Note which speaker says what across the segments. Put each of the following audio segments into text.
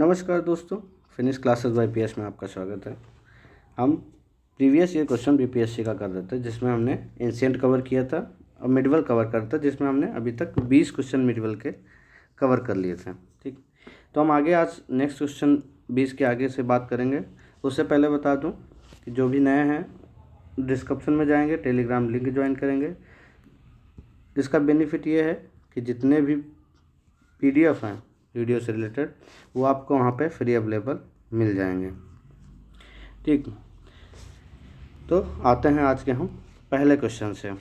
Speaker 1: नमस्कार दोस्तों, finish classes bye PS में आपका स्वागत है। हम प्रीवियस ईयर क्वेश्चन बीपीएससी का कर रहे थे, जिसमें हमने एंशिएंट कवर किया था और मिडवल कवर करता, जिसमें हमने अभी तक 20 क्वेश्चन मिडवल के कवर कर लिए थे। ठीक, तो हम आगे आज नेक्स्ट क्वेश्चन 20 के आगे से बात करेंगे। उससे पहले बता दूँ कि जो भी नए हैं डिस्क्रिप्शन में जाएंगे, टेलीग्राम लिंक ज्वाइन करेंगे। इसका बेनिफिट ये है कि जितने भी PDF हैं वीडियो से रिलेटेड, वो आपको वहाँ पे फ्री अवेलेबल मिल जाएंगे। ठीक, तो आते हैं आज के हम पहले क्वेश्चन से।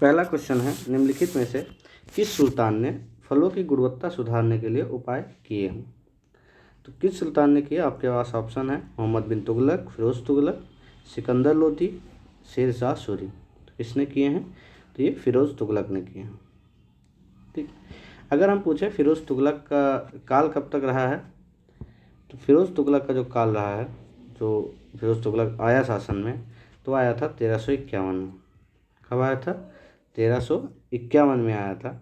Speaker 1: पहला क्वेश्चन है, निम्नलिखित में से किस सुल्तान ने फलों की गुणवत्ता सुधारने के लिए उपाय किए हैं? तो किस सुल्तान ने किया? आपके पास ऑप्शन है मोहम्मद बिन तुगलक, फिरोज तुगलक, सिकंदर लोधी, शेर शाह सूरी। तो किसने किए हैं? तो ये फिरोज तुगलक ने किए हैं। ठीक, अगर हम पूछें फिरोज तुगलक का काल कब तक रहा है, तो फिरोज तुगलक का जो काल रहा है, जो फिरोज तुगलक आया शासन में, तो आया था 1351 में। कब आया था? 1351 में आया था।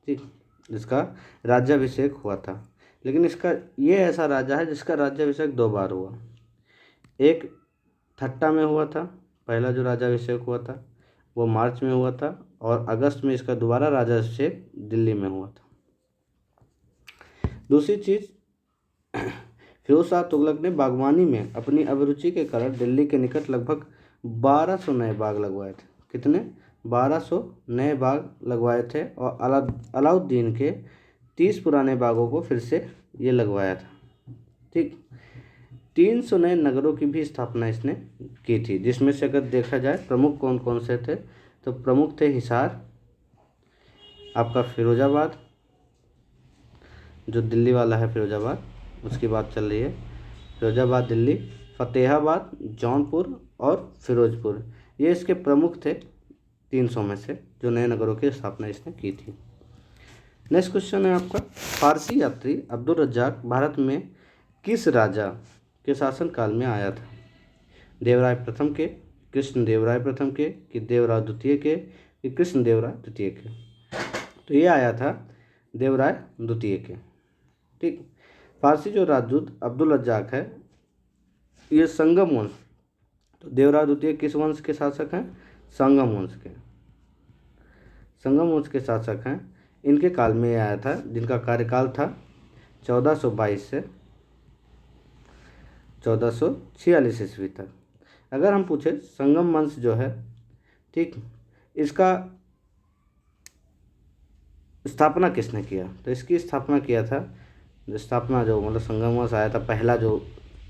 Speaker 1: ठीक, जिसका राज्याभिषेक हुआ था। लेकिन इसका ये ऐसा राजा है जिसका राज्याभिषेक 2 बार हुआ। एक ठट्टा में हुआ था, पहला जो राज्याभिषेक हुआ था वो मार्च में हुआ था, और अगस्त में इसका दोबारा राज्याभिषेक दिल्ली में हुआ था। दूसरी चीज़, फिरोज शाह तुगलक ने बागवानी में अपनी अभिरुचि के कारण दिल्ली के निकट लगभग 1200 नए बाग लगवाए थे। कितने? 1200 नए बाग लगवाए थे, और अलाउद्दीन के 30 पुराने बागों को फिर से ये लगवाया था। ठीक, 300 नए नगरों की भी स्थापना इसने की थी, जिसमें से अगर देखा जाए प्रमुख कौन कौन से थे, तो प्रमुख थे हिसार, आपका फिरोजाबाद, जो दिल्ली वाला है फिरोजाबाद, उसकी बात चल रही है, फिरोजाबाद दिल्ली, फतेहाबाद, जौनपुर और फिरोजपुर। ये इसके प्रमुख थे 300 में से, जो नए नगरों की स्थापना इसने की थी। नेक्स्ट क्वेश्चन है आपका, फारसी यात्री अब्दुल रज्जाक भारत में किस राजा के शासनकाल में आया था? देवराय प्रथम के, कृष्णदेवराय प्रथम के, कि देवराय द्वितीय के, कि कृष्णदेवराय द्वितीय के? तो ये आया था देवराय द्वितीय के। ठीक, फारसी जो राजदूत अब्दुल रज्जाक है, ये संगम वंश, तो देवराय द्वितीय किस वंश के शासक हैं? संगम वंश के, संगम वंश के शासक हैं। इनके काल में आया था, जिनका कार्यकाल था 1422 से 1446 ईस्वी तक। अगर हम पूछे संगम वंश जो है, ठीक, इसका स्थापना किसने किया? तो इसकी स्थापना किया था, स्थापना जो मतलब संगम वंश आया था, पहला जो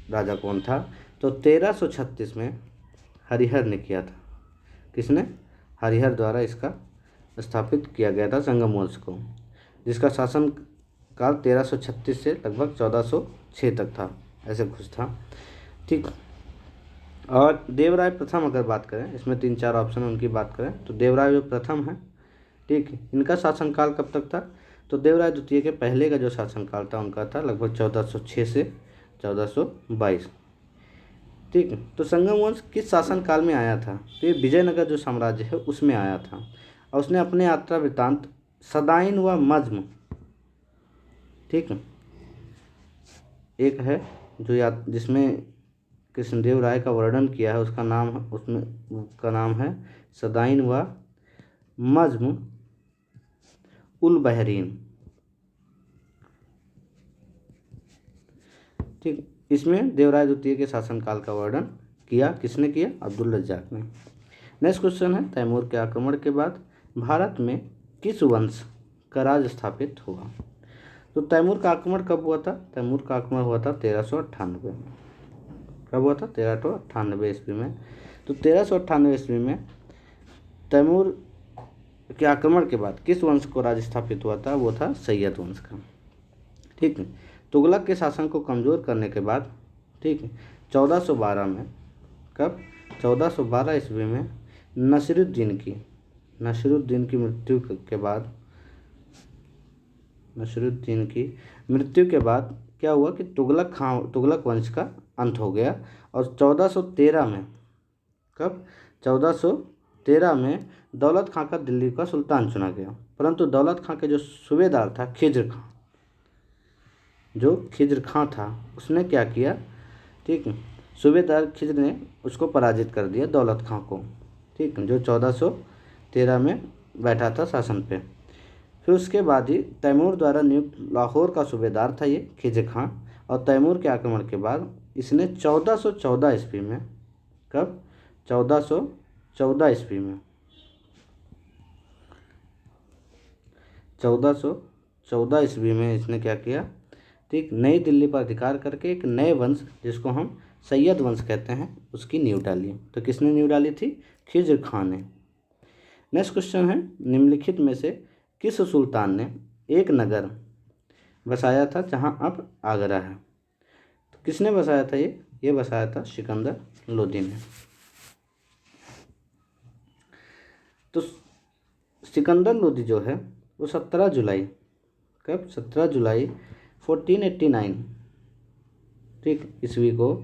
Speaker 1: राजा कौन था? तो 1336 में हरिहर ने किया था। किसने? हरिहर द्वारा इसका स्थापित किया गया था संगम वंश को, जिसका शासन काल 1336 से लगभग 1406 तक था, ऐसे कुछ था। ठीक, और देवराय प्रथम अगर बात करें, इसमें 3-4 ऑप्शन उनकी बात करें, तो देवराय जो प्रथम है, ठीक, इनका शासनकाल कब तक था? तो देवराय द्वितीय के पहले का जो शासनकाल था उनका था लगभग 1406 से 1422। ठीक, तो संगम वंश किस शासनकाल में आया था? तो ये विजयनगर जो साम्राज्य है उसमें आया था, और उसने अपने यात्रा वृत्तांत सदाइन व मज्म, ठीक, एक है जो जिसमें कृष्णदेव राय का वर्णन किया है, उसका नाम, उसमें उसका नाम है सदाइन व मज्म उल बहरीन। ठीक, इसमें देवराय द्वितीय के शासनकाल का वर्णन किया, किसने किया? अब्दुल रज्जाक ने। नेक्स्ट क्वेश्चन है, तैमूर के आक्रमण के बाद भारत में किस वंश का राज स्थापित हुआ? तो तैमूर का आक्रमण कब हुआ था? तैमूर का आक्रमण हुआ था 1398 में। कब हुआ था? 1398 ईस्वी में। तो 1398 ईस्वी में तैमूर के आक्रमण के बाद किस वंश को राज स्थापित हुआ था? वो था सैयद वंश का। ठीक है, तुगलक के शासन को कमज़ोर करने के बाद, ठीक है, 1412 में, कब? 1412 ईस्वी में नसीरुद्दीन की मृत्यु के बाद, नसीरुद्दीन की मृत्यु के बाद क्या हुआ कि तुगलक वंश का अंत हो गया, और 1413 में, कब? 1413 में दौलत खां का दिल्ली का सुल्तान चुना गया, परंतु दौलत खां के जो सूबेदार था खिज्र खां, जो खिज्र खां था उसने क्या किया, ठीक है, सूबेदार खिज्र ने उसको पराजित कर दिया, दौलत खां को, ठीक है, जो 1413 में बैठा था शासन पे। फिर उसके बाद ही तैमूर द्वारा नियुक्त लाहौर का सूबेदार था ये खिज्र खां, और तैमूर के आक्रमण के बाद इसने 1414 ईस्वी में, कब, 1414 ईस्वी में, 1414 ईस्वी में इसने क्या किया, ठीक, नई दिल्ली पर अधिकार करके एक नए वंश जिसको हम सैयद वंश कहते हैं उसकी नींव डाली। तो किसने नींव डाली थी, खिज्र खां ने। नेक्स्ट क्वेश्चन है, निम्नलिखित में से किस सुल्तान ने एक नगर बसाया था जहां अब आगरा है। तो किसने बसाया था ये बसाया था सिकंदर लोदी ने। तो सिकंदर लोदी जो है वो 17 जुलाई, कब, 17 जुलाई 1489, ठीक, ईस्वी को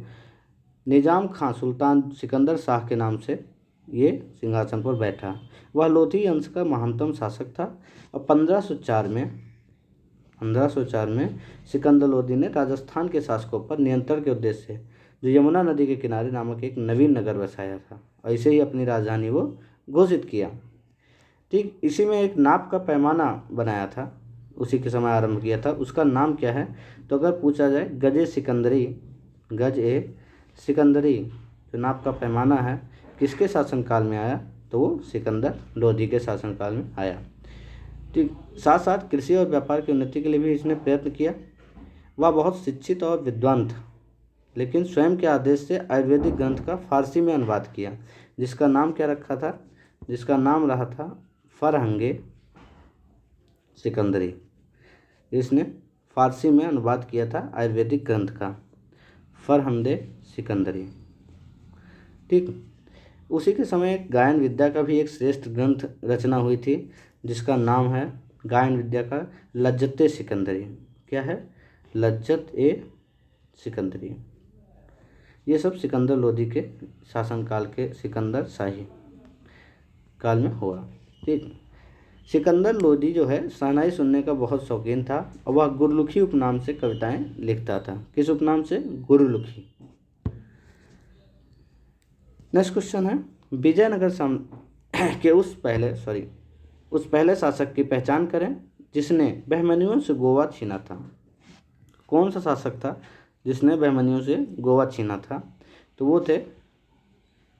Speaker 1: निजाम खां सुल्तान सिकंदर शाह के नाम से ये सिंहासन पर बैठा। वह लोधी वंश का महानतम शासक था और 1504 में सिकंदर लोदी ने राजस्थान के शासकों पर नियंत्रण के उद्देश्य से जो यमुना नदी के किनारे नामक एक नवीन नगर बसाया था और इसे ही अपनी राजधानी वो घोषित किया। ठीक, इसी में एक नाप का पैमाना बनाया था, उसी के समय आरंभ किया था। उसका नाम क्या है, तो अगर पूछा जाए गज सिकंदरी जो नाप का पैमाना है किसके शासनकाल में आया, तो वो सिकंदर लोदी के शासनकाल में आया। ठीक, साथ साथ कृषि और व्यापार की उन्नति के लिए भी इसने प्रयत्न किया। वह बहुत शिक्षित और विद्वान था, लेकिन स्वयं के आदेश से आयुर्वेदिक ग्रंथ का फारसी में अनुवाद किया, जिसका नाम क्या रखा था, जिसका नाम रहा था फरहंगे सिकंदरी। इसने फारसी में अनुवाद किया था आयुर्वेदिक ग्रंथ का, फरहंदे सिकंदरी। ठीक, उसी के समय गायन विद्या का भी एक श्रेष्ठ ग्रंथ रचना हुई थी, जिसका नाम है गायन विद्या का लज्जत सिकंदरी। क्या है, लज्जत ए सिकंदरी। ये सब सिकंदर लोदी के शासनकाल के सिकंदर शाही काल में हुआ। ठीक, सिकंदर लोदी जो है शहनाई सुनने का बहुत शौकीन था और वह गुरमुखी उपनाम से कविताएं लिखता था। किस उपनाम से, गुरमुखी। नेक्स्ट क्वेश्चन है, विजयनगर के उस पहले शासक की पहचान करें जिसने बहमनियों से गोवा छीना था। कौन सा शासक था जिसने बहमनियों से गोवा छीना था, तो वो थे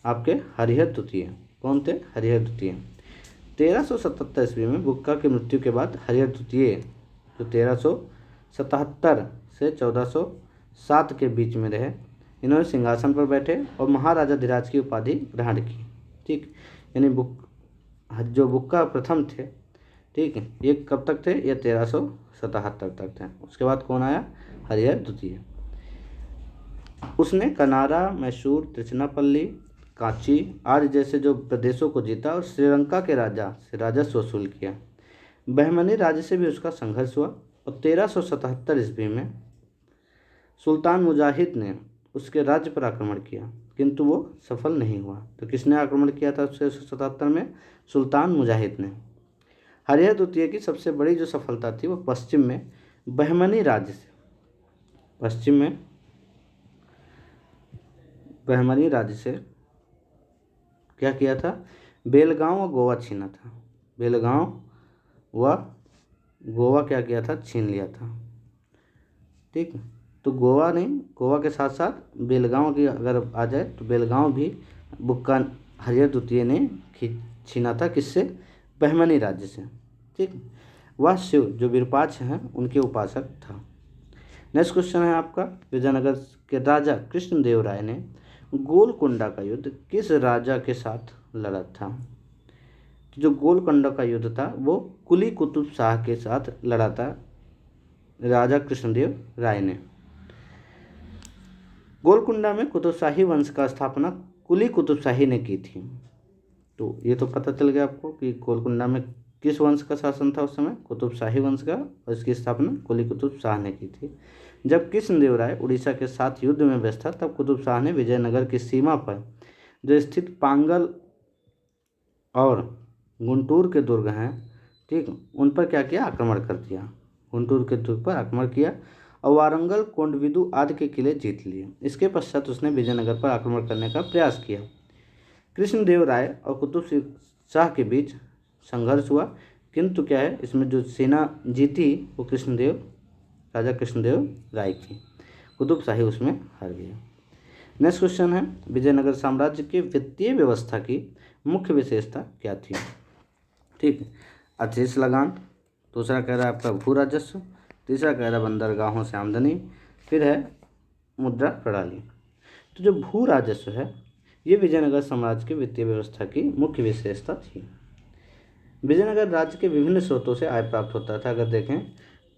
Speaker 1: आपके हरिहर द्वितीय। कौन थे, हरिहर द्वितीय। 1377 ईस्वी में बुक्का की मृत्यु के बाद हरिहर द्वितीय जो 1377 से 1407 के बीच में रहे, इन्होंने सिंहासन पर बैठे और महाराजाधिराज की उपाधि ग्रहण की। ठीक, यानी जो बुक्का प्रथम थे, ठीक है, ये कब तक थे, ये 1377 तक थे। उसके बाद कौन आया, हरिहर द्वितीय। उसने कनारा, मैसूर, त्रिचनापल्ली, कांची आदि जैसे जो प्रदेशों को जीता और श्रीलंका के राजा से राजस्व वसूल किया। बहमनी राज्य से भी उसका संघर्ष हुआ और 1377 ईस्वी में सुल्तान मुजाहिद ने उसके राज्य पर आक्रमण किया, किंतु वो सफल नहीं हुआ। तो किसने आक्रमण किया था 1377 में, सुल्तान मुजाहिद ने। हरिहर द्वितीय की सबसे बड़ी जो सफलता थी वो पश्चिम में बहमनी राज्य से, पश्चिम में बहमनी राज्य से क्या किया था, बेलगांव व गोवा छीना था। बेलगांव व गोवा क्या किया था, छीन लिया था। ठीक, तो गोवा नहीं, गोवा के साथ साथ बेलगांव की अगर आ जाए तो बेलगांव भी बुक्का हरिहर द्वितीय ने छीना था। किससे, बहमनी राज्य से। ठीक, वह शिव जो विरूपाक्ष हैं उनके उपासक था। नेक्स्ट क्वेश्चन है आपका, विजयनगर के राजा कृष्णदेव राय ने गोलकुंडा का युद्ध किस राजा के साथ लड़ा था। जो गोलकुंडा का युद्ध था वो कुली कुतुब शाह के साथ लड़ा था राजा कृष्णदेव राय ने। गोलकुंडा में कुतुबशाही वंश का स्थापना कुली कुतुब शाही ने की थी। तो ये तो पता चल गया आपको कि गोलकुंडा में किस वंश का शासन था उस समय, कुतुबशाही वंश का, और इसकी स्थापना कुली कुतुब शाह ने की थी। जब कृष्णदेव राय उड़ीसा के साथ युद्ध में व्यस्त था तब कुतुब शाह ने विजयनगर की सीमा पर जो स्थित पांगल और गुंटूर के दुर्ग हैं, ठीक, उन पर क्या किया, आक्रमण कर दिया। गुंटूर के दुर्ग पर आक्रमण किया और वारंगल, कोंडविदु आदि के किले जीत लिए। इसके पश्चात उसने विजयनगर पर आक्रमण करने का प्रयास किया। कृष्णदेव राय और कुतुब शाह के बीच संघर्ष हुआ, किंतु क्या है, इसमें जो सेना जीती वो राजा कृष्णदेव राय की। कुतुब शाही उसमें हार गया। नेक्स्ट क्वेश्चन है, विजयनगर साम्राज्य की वित्तीय व्यवस्था की मुख्य विशेषता क्या थी? ठीक है, अतिरिक्त लगान, दूसरा कह रहा है आपका भू राजस्व, तीसरा कह रहा है बंदरगाहों से आमदनी, फिर है मुद्रा प्रणाली। तो जो भू राजस्व है ये विजयनगर साम्राज्य की वित्तीय व्यवस्था की मुख्य विशेषता थी। विजयनगर राज्य के विभिन्न स्रोतों से आय प्राप्त होता था। अगर देखें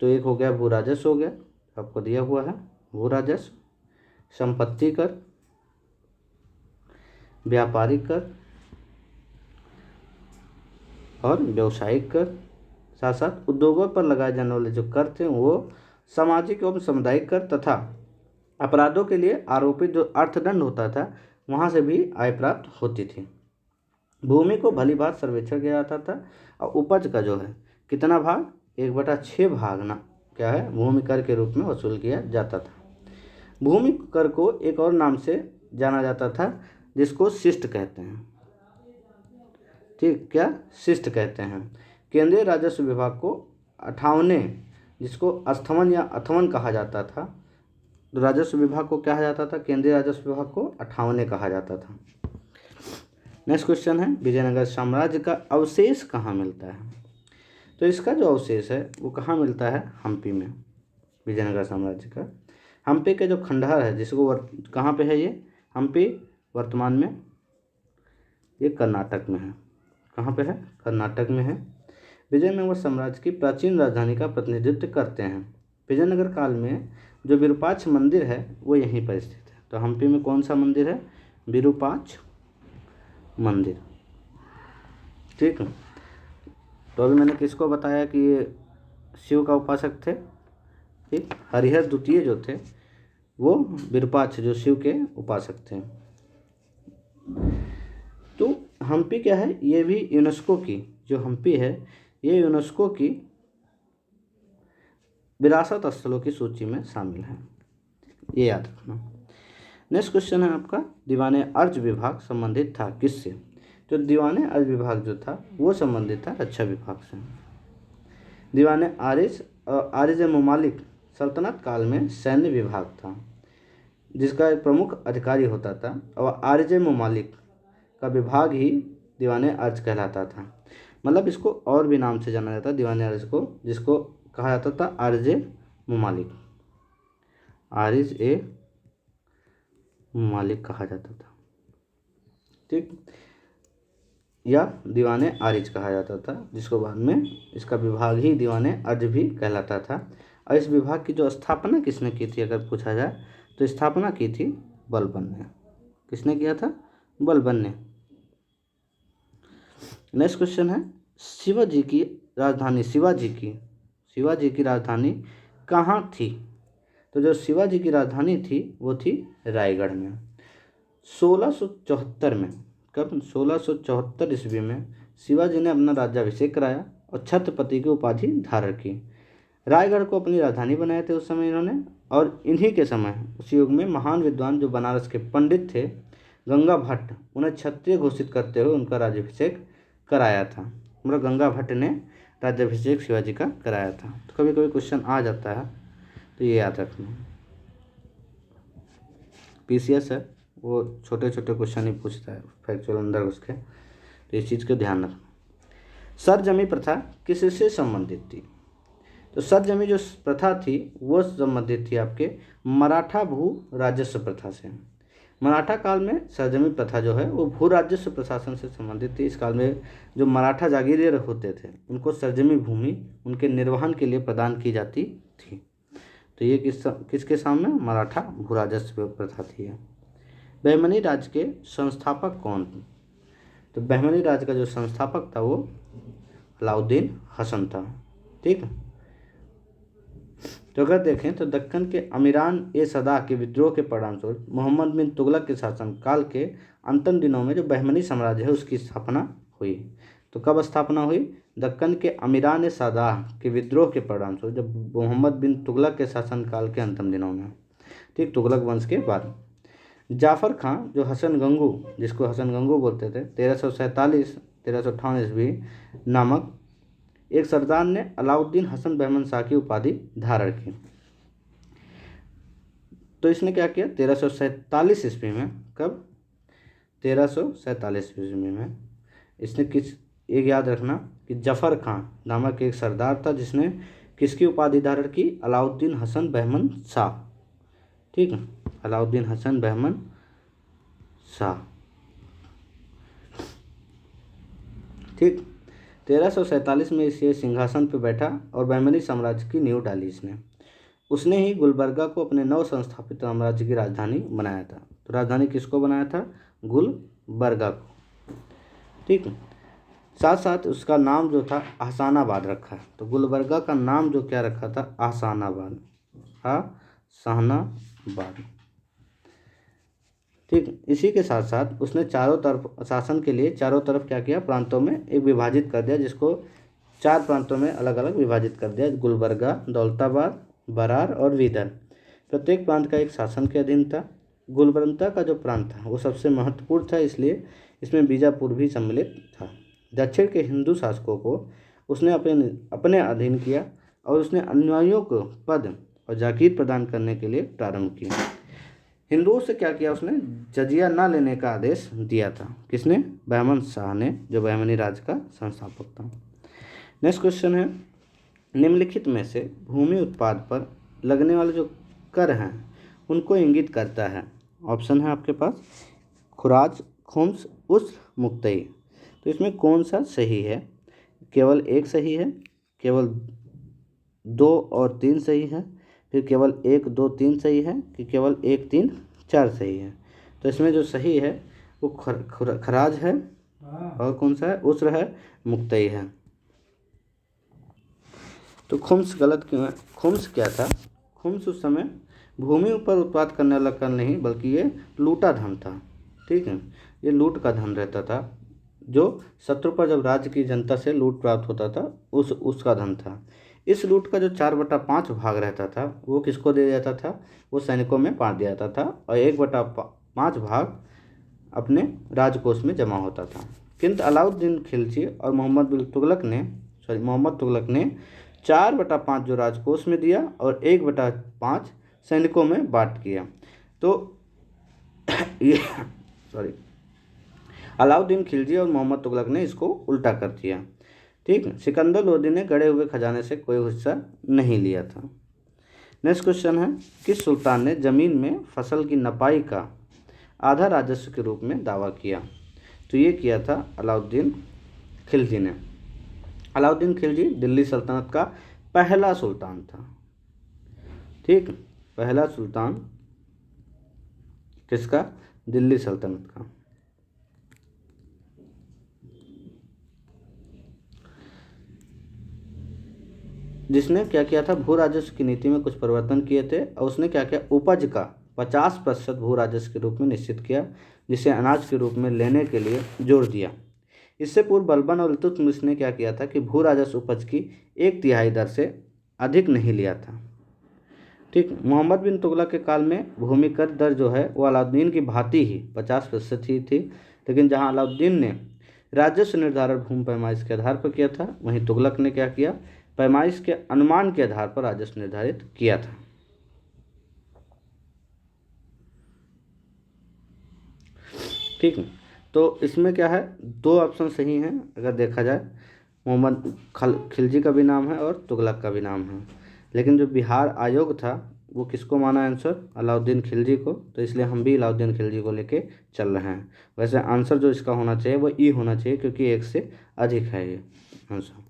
Speaker 1: तो एक हो गया भू राजस्व, हो गया आपको दिया हुआ है भू राजस्व, संपत्ति कर, व्यापारिक कर और व्यवसायिक कर। साथ साथ उद्योगों पर लगाए जाने वाले जो कर थे वो सामाजिक एवं सामुदायिक कर तथा अपराधों के लिए आरोपित जो अर्थदंड होता था वहाँ से भी आय प्राप्त होती थी। भूमि को भली भांति सर्वेक्षण किया जाता था और उपज का जो है कितना भाग, 1/6 भाग ना क्या है भूमि कर के रूप में वसूल किया जाता था। भूमि कर को एक और नाम से जाना जाता था जिसको शिष्ट कहते हैं। ठीक, क्या शिष्ट कहते हैं। केंद्रीय राजस्व विभाग को 58, जिसको अस्थमन या अथमन कहा जाता था, तो राजस्व विभाग को कहा जाता था, केंद्रीय राजस्व विभाग को 58 कहा जाता था। नेक्स्ट क्वेश्चन है, विजयनगर साम्राज्य का अवशेष कहाँ मिलता है? तो इसका जो अवशेष है वो कहाँ मिलता है? हम्पी में। विजयनगर साम्राज्य का हम्पी के जो खंडहर है, जिसको कहाँ पे है ये हम्पी, वर्तमान में ये कर्नाटक में है। कहाँ पे है? कर्नाटक में है। विजयनगर साम्राज्य की प्राचीन राजधानी का प्रतिनिधित्व करते हैं। विजयनगर काल में जो विरूपाक्ष मंदिर है वो यहीं पर स्थित है। तो हम्पी में कौन सा मंदिर है? विरूपाक्ष मंदिर। ठीक है, तो अभी मैंने किसको बताया कि ये शिव का उपासक थे। ठीक, हरिहर द्वितीय जो थे वो विरूपाक्ष जो शिव के उपासक थे। तो हम्पी क्या है, ये भी यूनेस्को की, जो हम्पी है ये यूनेस्को की विरासत स्थलों की सूची में शामिल है, ये याद रखना। नेक्स्ट क्वेश्चन है आपका, दीवाने अर्ज विभाग संबंधित था किससे? तो दीवाने अर्ज विभाग जो था वो संबंधित था रक्षा विभाग से। दीवाने आरिज ममालिक सल्तनत काल में सैन्य विभाग था जिसका एक प्रमुख अधिकारी होता था, और आरिज ममालिक का विभाग ही दीवाने अर्ज कहलाता था। मतलब इसको और भी नाम से जाना जाता है दीवाने अर्ज को, जिसको कहा जाता था आरिज ममालिक, आरिज ए ममालिक कहा जाता था। ठीक, या दीवाने आरिज कहा जाता था, जिसको बाद में इसका विभाग ही दीवाने अर्ज भी कहलाता था। और इस विभाग की जो स्थापना किसने की थी अगर पूछा जाए तो स्थापना की थी बलबन ने। किसने किया था? बलबन ने। नेक्स्ट क्वेश्चन है, शिवाजी की राजधानी कहाँ थी? तो जो शिवाजी की राजधानी थी वो थी रायगढ़ में। 1674 में, कब? 1674 ईस्वी में शिवाजी ने अपना राज्याभिषेक कराया और छत्रपति की उपाधि धारण की। रायगढ़ को अपनी राजधानी बनाए थे उस समय इन्होंने, और इन्हीं के समय उस युग में महान विद्वान जो बनारस के पंडित थे गंगा भट्ट, उन्हें क्षत्रिय घोषित करते हुए उनका राज्याभिषेक कराया था। मतलब गंगा भट्ट ने राज्याभिषेक शिवाजी का कराया था। तो कभी कभी क्वेश्चन आ जाता है तो ये याद रखना। पीसीएस है वो छोटे छोटे क्वेश्चन ही पूछता है फैक्चुअल अंदर उसके, तो इस चीज़ का ध्यान रखना। सरजमी प्रथा किससे संबंधित थी? तो सरजमी जो प्रथा थी वो संबंधित थी आपके मराठा भू राजस्व प्रथा से। मराठा काल में सरजमी प्रथा जो है वो भू राजस्व प्रशासन से संबंधित थी। इस काल में जो मराठा जागीरदार होते थे उनको सरजमी भूमि उनके निर्वहन के लिए प्रदान की जाती थी। तो ये किसके सामने? मराठा भू राजस्व प्रथा थी। बहमनी राज्य के संस्थापक कौन थे? तो बहमनी राज्य का जो संस्थापक था वो अलाउद्दीन हसन था। ठीक है, तो अगर देखें तो दक्कन के अमीरान ए सदा के विद्रोह के परिणामस्वरूप मोहम्मद बिन तुगलक के शासन काल के अंतिम दिनों में जो बहमनी साम्राज्य है उसकी स्थापना हुई। तो कब स्थापना हुई? दक्कन के अमीरान सादाह के विद्रोह के परिणामस्वरूप, जब मोहम्मद बिन तुगलक के शासनकाल के अंतिम दिनों में, ठीक, तुगलक वंश के बाद, जाफर खां जो हसन गंगू, जिसको हसन गंगू बोलते थे, 1347-1358 ईस्वी नामक एक सरदार ने अलाउद्दीन हसन बहमन शाह की उपाधि धारण की। तो इसने क्या किया 1347 ईस्वी में, कब 1347 ईस्वी में इसने एक याद रखना कि जफर खां नामक एक सरदार था जिसने किसकी उपाधि धारण की, अलाउद्दीन हसन बहमन शाह, ठीक है, अलाउद्दीन हसन बहमन शाह, ठीक। 1347 में इसे सिंहासन पर बैठा और बहमनी साम्राज्य की नींव डाली उसने ही गुलबर्गा को अपने नव संस्थापित साम्राज्य की राजधानी बनाया था। तो राजधानी किसको बनाया था, गुलबर्गा को, ठीक। साथ साथ उसका नाम जो था आहसानाबाद रखा है। तो गुलबर्गा का नाम जो क्या रखा था, आहसानाबाद, आहसानाबाद, ठीक। इसी के साथ साथ उसने चारों तरफ शासन के लिए चारों तरफ क्या किया, प्रांतों में एक विभाजित कर दिया, जिसको 4 प्रांतों में अलग अलग विभाजित कर दिया, गुलबर्गा, दौलताबाद, बरार और वीदर। प्रत्येक प्रांत का एक शासन के अधीन था। गुलबर्गा का जो प्रांत था वो सबसे महत्वपूर्ण था, इसलिए इसमें बीजापुर भी सम्मिलित था। दक्षिण के हिंदू शासकों को उसने अपने अधीन किया और उसने अनुयायियों को पद और जागीर प्रदान करने के लिए प्रारंभ किया। हिंदुओं से क्या किया, उसने जजिया न लेने का आदेश दिया था। किसने, बहमन शाह ने, जो बहमनी राज का संस्थापक था। नेक्स्ट क्वेश्चन है, निम्नलिखित में से भूमि उत्पाद पर लगने वाले जो कर हैं उनको इंगित करता है। ऑप्शन है आपके पास खुराज, खुम्स, उस्र, मुक्तई। तो इसमें कौन सा सही है, केवल एक सही है, केवल 2 और 3 सही है, फिर केवल 1, 2, 3 सही है, कि केवल 1, 3, 4 सही है। तो इसमें जो सही है वो खराज है और कौन सा है, उस्र है, मुक्तई है। तो खुम्स गलत क्यों है, खुम्स क्या था, खुम्स उस समय भूमि पर उत्पाद करने वाला कर नहीं बल्कि ये लूटा धन था, ठीक है, ये लूट का धन रहता था, जो शत्रु पर जब राज्य की जनता से लूट प्राप्त होता था उसका धन था। इस लूट का जो 4/5 भाग रहता था वो किसको दे जाता था, वो सैनिकों में बांट दिया जाता था और 1/5 भाग अपने राजकोष में जमा होता था। किंतु अलाउद्दीन खिलजी और मोहम्मद तुगलक ने 4/5 जो राजकोष में दिया और 1/5 सैनिकों में बांट किया। तो ये अलाउद्दीन खिलजी और मोहम्मद तुगलक ने इसको उल्टा कर दिया, ठीक। सिकंदर लोदी ने गड़े हुए खजाने से कोई हिस्सा नहीं लिया था। नेक्स्ट क्वेश्चन है, किस सुल्तान ने जमीन में फसल की नपाई का आधा राजस्व के रूप में दावा किया। तो ये किया था अलाउद्दीन खिलजी ने। अलाउद्दीन खिलजी दिल्ली सल्तनत का पहला सुल्तान था, ठीक, पहला सुल्तान किसका, दिल्ली सल्तनत का। जिसने क्या किया था, भू राजस्व की नीति में कुछ परिवर्तन किए थे और उसने क्या किया, उपज का 50% भू राजस्व के रूप में निश्चित किया, जिसे अनाज के रूप में लेने के लिए जोर दिया। इससे पूर्व बलबन और इल्तुतमिश ने क्या किया था कि भू राजस्व उपज की 1/3 दर से अधिक नहीं लिया था, ठीक। मोहम्मद बिन तुगलक के काल में भूमि कर दर जो है वो अलाउद्दीन की भांति ही 50% ही थी, लेकिन जहां अलाउद्दीन ने राजस्व निर्धारण भूमि पैमाइश के आधार पर किया था, वहीं तुगलक ने क्या किया, पैमाइश के अनुमान के आधार पर राजस्व निर्धारित किया था, ठीक है। तो इसमें क्या है, 2 ऑप्शन सही हैं अगर देखा जाए, मोहम्मद खिलजी का भी नाम है और तुगलक का भी नाम है, लेकिन जो बिहार आयोग था वो किसको माना आंसर, अलाउद्दीन खिलजी को। तो इसलिए हम भी अलाउद्दीन खिलजी को लेके चल रहे हैं। वैसे आंसर जो इसका होना चाहिए वो ई होना चाहिए, क्योंकि 1 से अधिक है ये आंसर।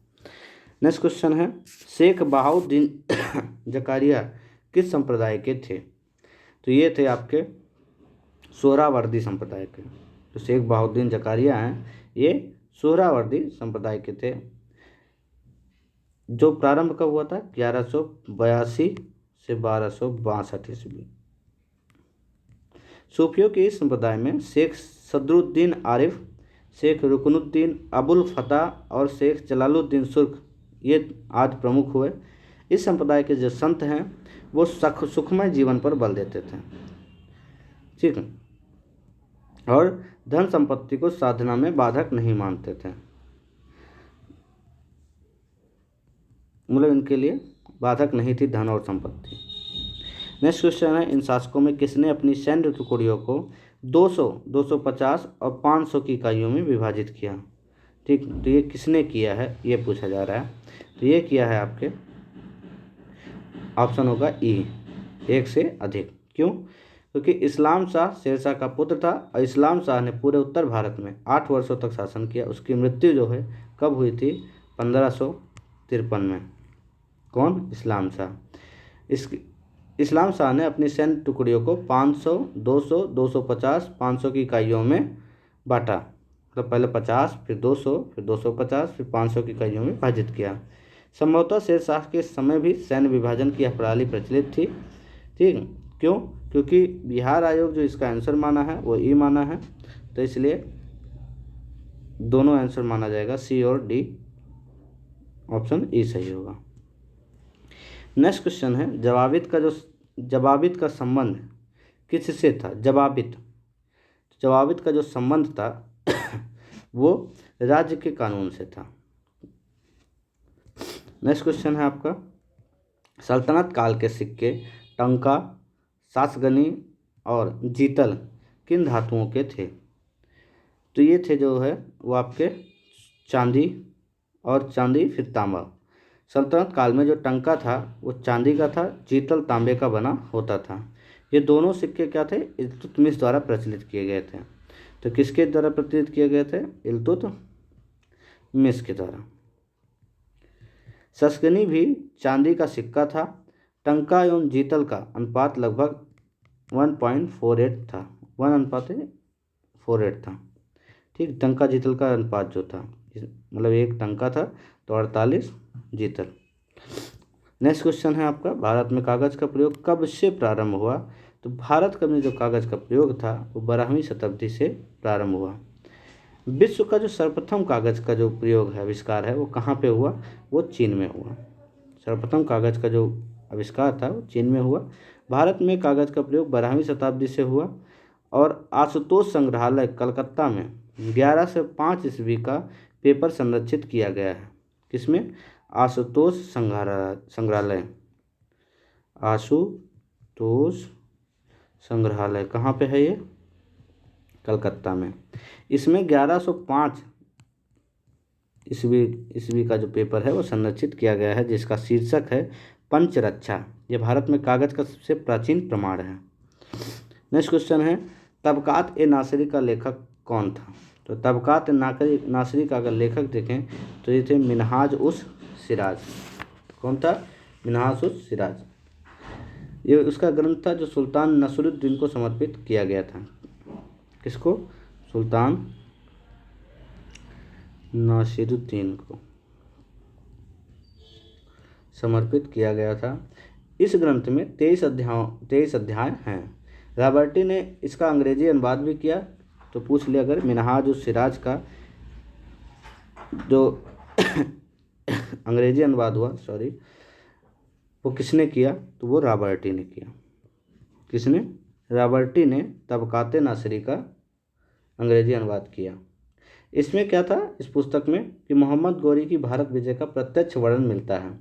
Speaker 1: नेक्स्ट क्वेश्चन है, शेख बहाउद्दीन जकारिया किस संप्रदाय के थे। तो ये थे आपके सोहरावर्दी संप्रदाय के। तो शेख बहाउद्दीन जकारिया हैं, ये सोहरावर्दी संप्रदाय के थे। जो प्रारंभ कब हुआ था, 1182 से 1262 ईस्वी। सूफियों के इस संप्रदाय में शेख सदरुद्दीन आरिफ, शेख रुकनुद्दीन अबुल फतह और शेख जलालुद्दीन सुर्ख ये आदि प्रमुख हुए। इस संप्रदाय के जो संत हैं वो सुखमय जीवन पर बल देते थे, ठीक है, और धन संपत्ति को साधना में बाधक नहीं मानते थे, मतलब इनके लिए बाधक नहीं थी धन और संपत्ति। नेक्स्ट क्वेश्चन है, इन शासकों में किसने अपनी सैन्य टुकड़ियों को 200, 250 और 500 की इकाइयों में विभाजित किया? ठीक, तो ये किसने किया है ये पूछा जा रहा है। तो ये किया है आपके ऑप्शन होगा ई, एक से अधिक। क्यों? क्योंकि इस्लाम शाह शेरशाह का पुत्र था और इस्लाम शाह ने पूरे उत्तर भारत में 8 वर्षों तक शासन किया। उसकी मृत्यु जो है कब हुई थी? 1553 में। कौन? इस्लाम शाह। इस्लाम शाह ने अपनी सैन्य टुकड़ियों को 500, 200, 250, 500 की इकाइयों में बांटा, मतलब पहले 50, फिर 200, फिर 250, फिर 500 की इकाइयों में विभाजित किया। संभवतः शेरशाह के समय भी सैन्य विभाजन की यह प्रणाली प्रचलित थी, ठीक। क्यों? क्योंकि बिहार आयोग जो इसका आंसर माना है वो ई माना है, तो इसलिए दोनों आंसर माना जाएगा, सी और डी, ऑप्शन ई सही होगा। नेक्स्ट क्वेश्चन है, जवाबित का संबंध किससे था? जवाबित का जो संबंध था वो राज्य के कानून से था। नेक्स्ट क्वेश्चन है आपका, सल्तनत काल के सिक्के टंका, सासगनी और जीतल किन धातुओं के थे? तो ये थे जो है वो आपके चांदी फिर तांबा। सल्तनत काल में जो टंका था वो चांदी का था, जीतल तांबे का बना होता था। ये दोनों सिक्के क्या थे? इल्तुतमिश द्वारा प्रचलित किए गए थे। तो किसके द्वारा प्रचलित किए गए थे? इल्तुतमिश के द्वारा। सस्कनी भी चांदी का सिक्का था। टंका एवं जीतल का अनुपात लगभग 1.48 था, 1:48 था, ठीक। टंका जीतल का अनुपात जो था, मतलब एक टंका था तो 48 जीतल। नेक्स्ट क्वेश्चन है आपका, भारत में कागज़ का प्रयोग कब से प्रारंभ हुआ? तो भारत में जो कागज़ का प्रयोग था वो 12वीं शताब्दी से प्रारंभ हुआ। विश्व का जो सर्वप्रथम कागज़ का जो प्रयोग है, आविष्कार है, वो कहाँ पे हुआ? वो चीन में हुआ। सर्वप्रथम कागज़ का जो आविष्कार था वो चीन में हुआ। भारत में कागज़ का प्रयोग 12वीं शताब्दी से हुआ और आशुतोष संग्रहालय कलकत्ता में 11 से 5 ईस्वी का पेपर संरक्षित किया गया है। किसमें? आशुतोष संग्रहालय। आशुतोष संग्रहालय कहाँ पे है? ये कलकत्ता में। इसमें 1105 ईस्वी का जो पेपर है वो संरक्षित किया गया है, जिसका शीर्षक है पंचरक्षा। ये भारत में कागज़ का सबसे प्राचीन प्रमाण है। नेक्स्ट क्वेश्चन है, तबकात ए नासिरी का लेखक कौन था? तो तबकात नासिरी का अगर लेखक देखें तो ये थे मिनहाज उस सिराज। कौन था? मिनहाज उस सिराज। ये उसका ग्रंथ था जो सुल्तान नसरुद्दीन को समर्पित किया गया था। किसको? सुल्तान नासिरुद्दीन को समर्पित किया गया था। इस ग्रंथ में 23 अध्याय हैं। रॉबर्टी ने इसका अंग्रेजी अनुवाद भी किया। तो पूछ लिया अगर मिनहाज उस सिराज का जो अंग्रेजी अनुवाद हुआ, वो किसने किया? तो वो रॉबर्टी ने किया। किसने? रॉबर्टी ने तबकाते नासिरी का अंग्रेजी अनुवाद किया। इसमें क्या था इस पुस्तक में कि मोहम्मद गौरी की भारत विजय का प्रत्यक्ष वर्णन मिलता है।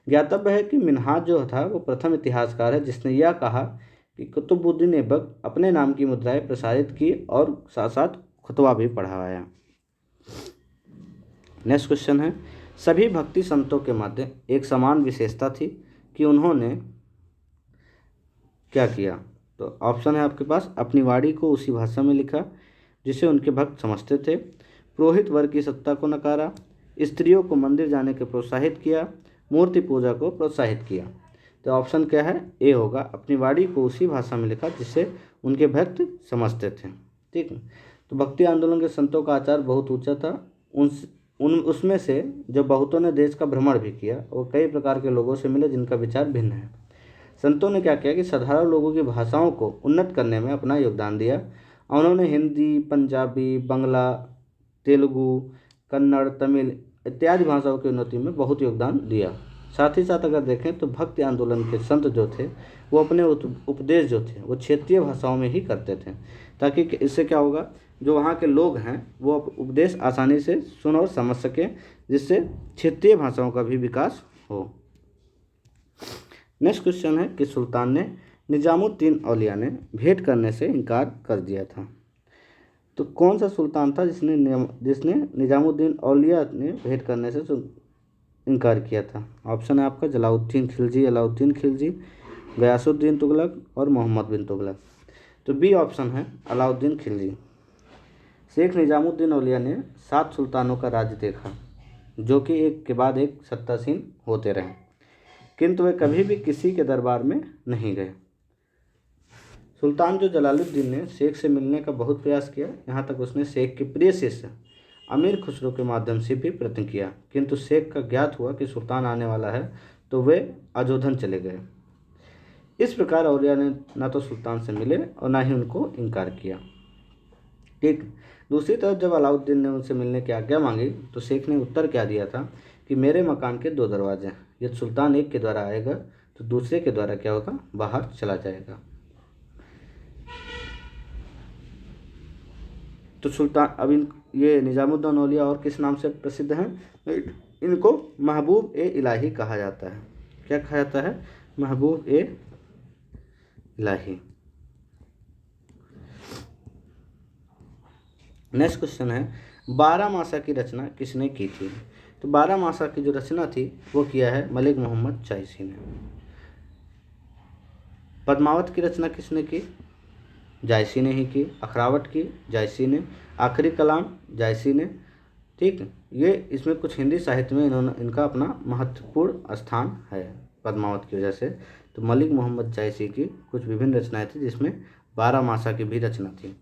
Speaker 1: ज्ञातव्य है कि मिनहाज जो था वो प्रथम इतिहासकार है जिसने यह कहा कि कुतुबुद्दीन ऐबक अपने नाम की मुद्राएं प्रसारित की और साथ साथ खुतबा भी पढ़ाया। नेक्स्ट क्वेश्चन है, सभी भक्ति संतों के मध्य एक समान विशेषता थी कि उन्होंने क्या किया? तो ऑप्शन है आपके पास, अपनी वाणी को उसी भाषा में लिखा जिसे उनके भक्त समझते थे, पुरोहित वर्ग की सत्ता को नकारा, स्त्रियों को मंदिर जाने के प्रोत्साहित किया, मूर्ति पूजा को प्रोत्साहित किया। तो ऑप्शन क्या है? ए होगा, अपनी वाणी को उसी भाषा में लिखा जिससे उनके भक्त समझते थे, ठीक है। तो भक्ति आंदोलन के संतों का आचार बहुत ऊंचा था। उसमें से जो बहुतों ने देश का भ्रमण भी किया और कई प्रकार के लोगों से मिले जिनका विचार भिन्न है। संतों ने क्या किया कि साधारण लोगों की भाषाओं को उन्नत करने में अपना योगदान दिया। उन्होंने हिंदी, पंजाबी, बंगला, तेलुगु, कन्नड़, तमिल इत्यादि भाषाओं की उन्नति में बहुत योगदान दिया। साथ ही साथ अगर देखें तो भक्ति आंदोलन के संत जो थे वो अपने उपदेश जो थे वो क्षेत्रीय भाषाओं में ही करते थे, ताकि इससे क्या होगा, जो वहाँ के लोग हैं वो उपदेश आसानी से सुन और समझ सकें, जिससे क्षेत्रीय भाषाओं का भी विकास हो। नेक्स्ट क्वेश्चन है कि सुल्तान ने निजामुद्दीन औलिया ने भेंट करने से इनकार कर दिया था। तो कौन सा सुल्तान था जिसने निजामुद्दीन औलिया ने भेंट करने से इनकार किया था? ऑप्शन है आपका जलालुद्दीन खिलजी, अलाउद्दीन खिलजी, गयासुद्दीन तुगलक और मोहम्मद बिन तुगलक। तो बी ऑप्शन है अलाउद्दीन खिलजी। शेख निजामुद्दीन औलिया ने 7 सुल्तानों का राज्य देखा, जो कि एक के बाद एक सत्तासीन होते रहे, किंतु वे कभी भी किसी के दरबार में नहीं गए। सुल्तान जो जलालुद्दीन ने शेख से मिलने का बहुत प्रयास किया, यहाँ तक उसने शेख के प्रिय शिष्य अमीर खुसरो के माध्यम से भी प्रयत्न किया, किंतु शेख का ज्ञात हुआ कि सुल्तान आने वाला है तो वे अजोधन चले गए। इस प्रकार औलिया ने न तो सुल्तान से मिले और न ही उनको इनकार किया। ठीक। दूसरी तरफ जब अलाउद्दीन ने उनसे मिलने की आज्ञा मांगी तो शेख ने उत्तर क्या दिया था कि मेरे मकान के 2 दरवाजे हैं, यदि सुल्तान एक के द्वारा आएगा तो दूसरे के द्वारा क्या होगा, बाहर चला जाएगा। तो सुल्तान अब ये निजामुद्दीन औलिया और किस नाम से प्रसिद्ध हैं? इनको महबूब ए इलाही कहा जाता है। क्या कहा जाता है? महबूब ए इलाही। नेक्स्ट क्वेश्चन है 12 मासा की रचना किसने की थी? तो 12 मासा की जो रचना थी वो किया है मलिक मोहम्मद जायसी ने। पद्मावत की रचना किसने की? जायसी ने ही की। अखरावट की जायसी ने। आखिरी कलाम जायसी ने। ठीक। ये इसमें कुछ हिंदी साहित्य में इनका अपना महत्वपूर्ण स्थान है पद्मावत की वजह से। तो मलिक मोहम्मद जायसी की कुछ विभिन्न रचनाएं थी, जिसमें 12 मासा की भी रचना थी।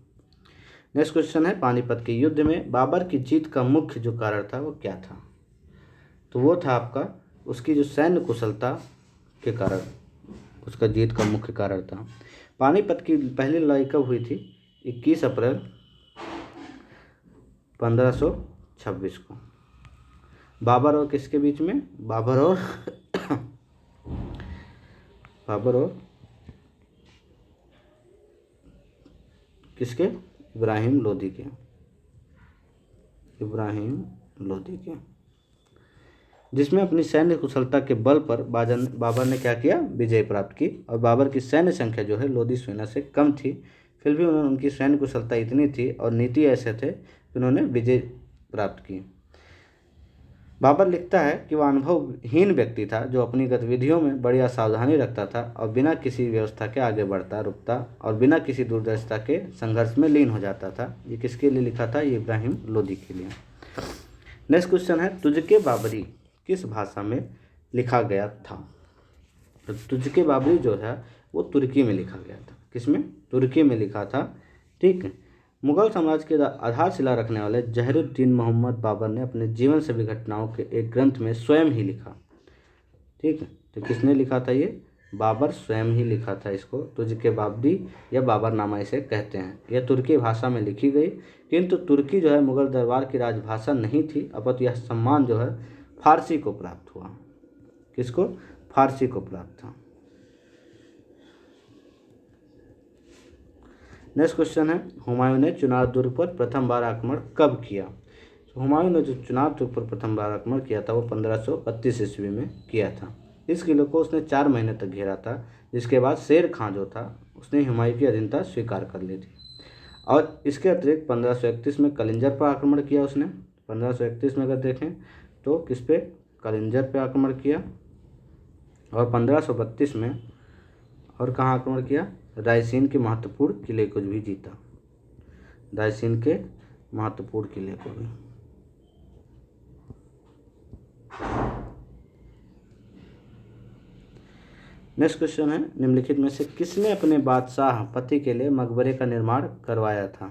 Speaker 1: नेक्स्ट क्वेश्चन है पानीपत के युद्ध में बाबर की जीत का मुख्य जो कारण था वो क्या था? तो वो था आपका उसकी जो सैन्य कुशलता के कारण उसका जीत का मुख्य कारण था। पानीपत की पहली लड़ाई कब हुई थी? 21 अप्रैल 1526 को। बाबर और किसके बीच में? बाबर और किसके? इब्राहिम लोदी के। जिसमें अपनी सैन्य कुशलता के बल पर बाबर ने क्या किया? विजय प्राप्त की। और बाबर की सैन्य संख्या जो है लोदी सेना से कम थी, फिर भी उनकी सैन्य कुशलता इतनी थी और नीति ऐसे थे कि उन्होंने विजय प्राप्त की। बाबर लिखता है कि वह अनुभवहीन व्यक्ति था जो अपनी गतिविधियों में बड़ी असावधानी रखता था और बिना किसी व्यवस्था के आगे बढ़ता रुकता और बिना किसी दूरदर्शिता के संघर्ष में लीन हो जाता था। ये किसके लिए लिखा था? ये इब्राहिम लोदी के लिए। नेक्स्ट क्वेश्चन है तुझके बाबरी किस भाषा में लिखा गया था? तो तुझके बाबरी जो है वो तुर्की में लिखा गया था। किसमें? तुर्की में लिखा था। ठीक है। मुगल साम्राज्य की आधारशिला रखने वाले जहरुद्दीन मोहम्मद बाबर ने अपने जीवन से भी घटनाओं के एक ग्रंथ में स्वयं ही लिखा। ठीक है। तो किसने लिखा था? ये बाबर स्वयं ही लिखा था। इसको तुझके बाबरी या बाबरनामा इसे कहते हैं। यह तुर्की भाषा में लिखी गई, किंतु तुर्की जो है मुगल दरबार की राजभाषा नहीं थी, अपितु यह सम्मान जो है फारसी को प्राप्त हुआ। किसको? फारसी को प्राप्त था। नेक्स्ट क्वेश्चन है हुमायूं ने चुनार दुर्ग पर प्रथम बार आक्रमण कब किया? तो हुमायूं ने जो चुनार दुर्ग पर प्रथम बार आक्रमण किया था वो 1532 ईस्वी में किया था। इस किले को उसने 4 महीने तक घेरा था, जिसके बाद शेर खां जो था उसने हुमायूं की अधीनता स्वीकार कर ली थी। और इसके अतिरिक्त 1531 में कलिंजर पर आक्रमण किया उसने। 1531 में अगर देखें तो किस पे? कलिंजर पे आक्रमण किया। और 1532 में और कहाँ आक्रमण किया? रायसीन के महत्वपूर्ण किले को भी जीता। रायसीन के महत्वपूर्ण किले को भी। नेक्स्ट क्वेश्चन है निम्नलिखित में से किसने अपने बादशाह पति के लिए मकबरे का निर्माण करवाया था?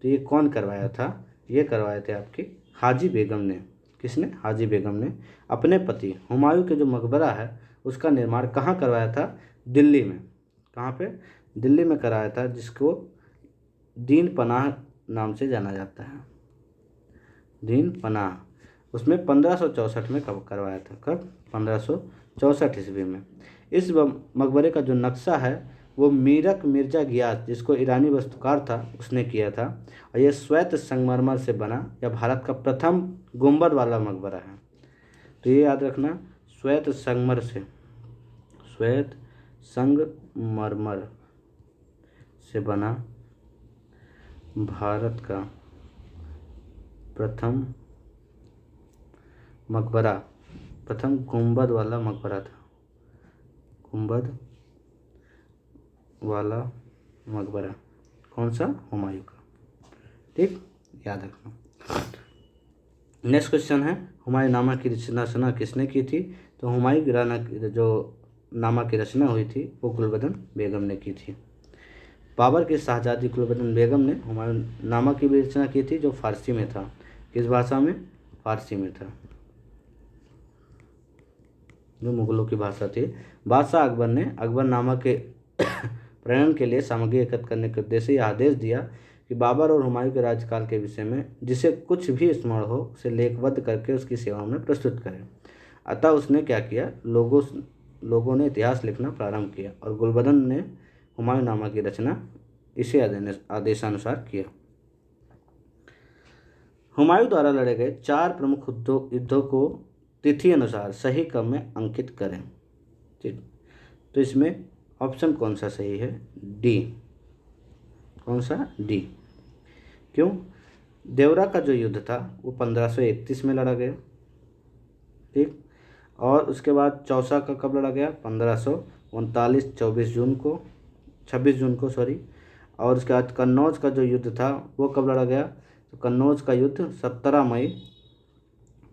Speaker 1: तो ये कौन करवाया था? ये करवाए थे आपकी हाजी बेगम ने। किसने? हाजी बेगम ने अपने पति हुमायूं के जो मकबरा है उसका निर्माण कहाँ करवाया था? दिल्ली में। कहाँ पे? दिल्ली में कराया था, जिसको दीन पनाह नाम से जाना जाता है। दीन पनाह, उसमें 1564 में कब करवाया था? कब? 1564 ईस्वी में। इस मकबरे का जो नक्शा है वो मीरक मिर्जा गियास, जिसको ईरानी वास्तुकार था, उसने किया था। और ये श्वेत संगमरमर से बना यह भारत का प्रथम गुंबद वाला मकबरा है। तो ये याद रखना, श्वेत संगमरमर से बना भारत का प्रथम मकबरा, प्रथम गुंबद वाला मकबरा था। गुंबद वाला मकबरा कौन सा? हुमायूं का। ठीक, याद रखना। नेक्स्ट क्वेश्चन है, हुमायूं नामा की रचना किसने की थी? तो हुमायूं की नामा की रचना हुई थी वो गुलबदन बेगम ने की थी। बाबर की शाहजादी गुलबदन बेगम ने हुमायूं नामा की भी रचना की थी, जो फारसी में था। किस भाषा में? फारसी में था, जो मुगलों की भाषा थी। बादशाह अकबर ने अकबरनामा के प्रणयन के लिए सामग्री एकत्र करने के उद्देश्य से यह आदेश दिया कि बाबर और हुमायूं के राज्यकाल के विषय में जिसे कुछ भी स्मरण हो उसे लेखबद्ध करके उसकी सेवा में प्रस्तुत करें। अतः उसने क्या किया, लोगों ने इतिहास लिखना प्रारंभ किया और गुलबदन ने हुमायूं नामा की रचना इसी आदेशानुसार किया। हुमायूं द्वारा लड़े गए 4 प्रमुख युद्धों को तिथि अनुसार सही क्रम में अंकित करें। ठीक, तो इसमें ऑप्शन कौन सा सही है? डी। कौन सा? डी। क्यों? देवरा का जो युद्ध था वो 1531 में लड़ा गया। ठीक, और उसके बाद चौसा का कब लड़ा गया? 1539 26 जून को सॉरी। और उसके बाद कन्नौज का जो युद्ध था वो कब लड़ा गया? तो कन्नौज का युद्ध 17 मई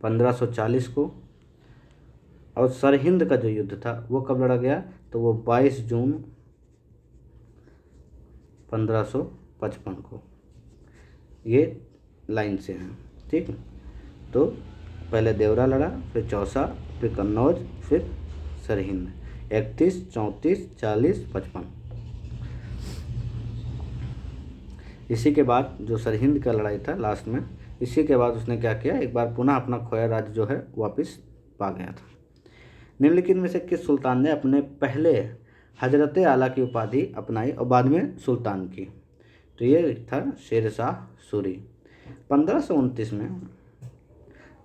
Speaker 1: 1540 को। और सरहिंद का जो युद्ध था वो कब लड़ा गया? तो वो 22 जून 1555 को। ये लाइन से हैं। ठीक, तो पहले देवरा लड़ा, फिर चौसा, फिर कन्नौज, फिर सरहिंद। 31, 34, 40, 55। इसी के बाद जो सरहिंद का लड़ाई था लास्ट में, इसी के बाद उसने क्या किया, एक बार पुनः अपना खोया राज्य जो है वापस पा गया था। निम्नलिखित में से किस सुल्तान ने अपने पहले हजरत आला की उपाधि अपनाई और बाद में सुल्तान की? तो ये था शेर शाह सूरी। 1529 में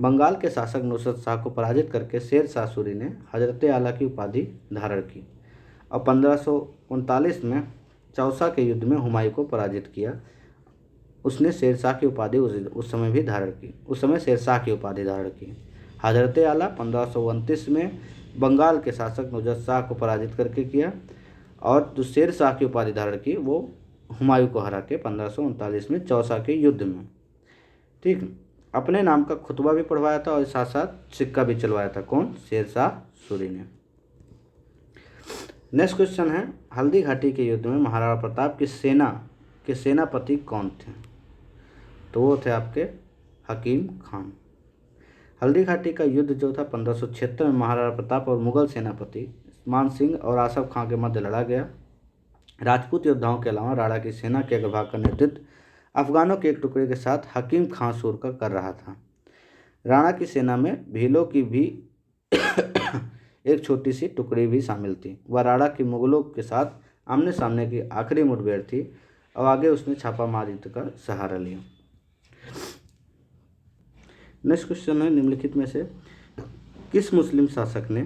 Speaker 1: बंगाल के शासक नुसरत शाह को पराजित करके शेर शाह सूरी ने हजरत आला की उपाधि धारण की और 1539 में चौसा के युद्ध में हुमायूं को पराजित किया। उसने शेर शाह की उपाधि उस समय भी धारण की, उस समय शेर शाह की उपाधि धारण की। हजरत आला 1529 में बंगाल के शासक नुसरत शाह को पराजित करके किया और जो शेर शाह की उपाधि धारण की वो हुमायूं को हरा के 1539 में चौसा के युद्ध में। ठीक, अपने नाम का खुतबा भी पढ़वाया था और साथ साथ सिक्का भी चलवाया था। कौन? शेर शाह सूरी ने। नेक्स्ट क्वेश्चन है, हल्दी घाटी के युद्ध में महाराणा प्रताप की सेना के सेनापति कौन थे? तो वो थे आपके हकीम खान। हल्दी घाटी का युद्ध जो था 1576 में महाराणा प्रताप और मुगल सेनापति मान सिंह और आसफ खां के मध्य लड़ा गया। राजपूत योद्धाओं के अलावा राणा की सेना के अग्रभाग का नेतृत्व अफगानों के एक टुकड़े के साथ हकीम खां सूर का कर रहा था। राणा की सेना में भीलों की भी एक छोटी सी टुकड़ी भी शामिल थी। वह राणा की मुगलों के साथ आमने सामने की आखिरी मुठभेड़ थी और आगे उसने छापामार युद्ध का सहारा लिया। नेक्स्ट क्वेश्चन है, निम्नलिखित में से किस मुस्लिम शासक ने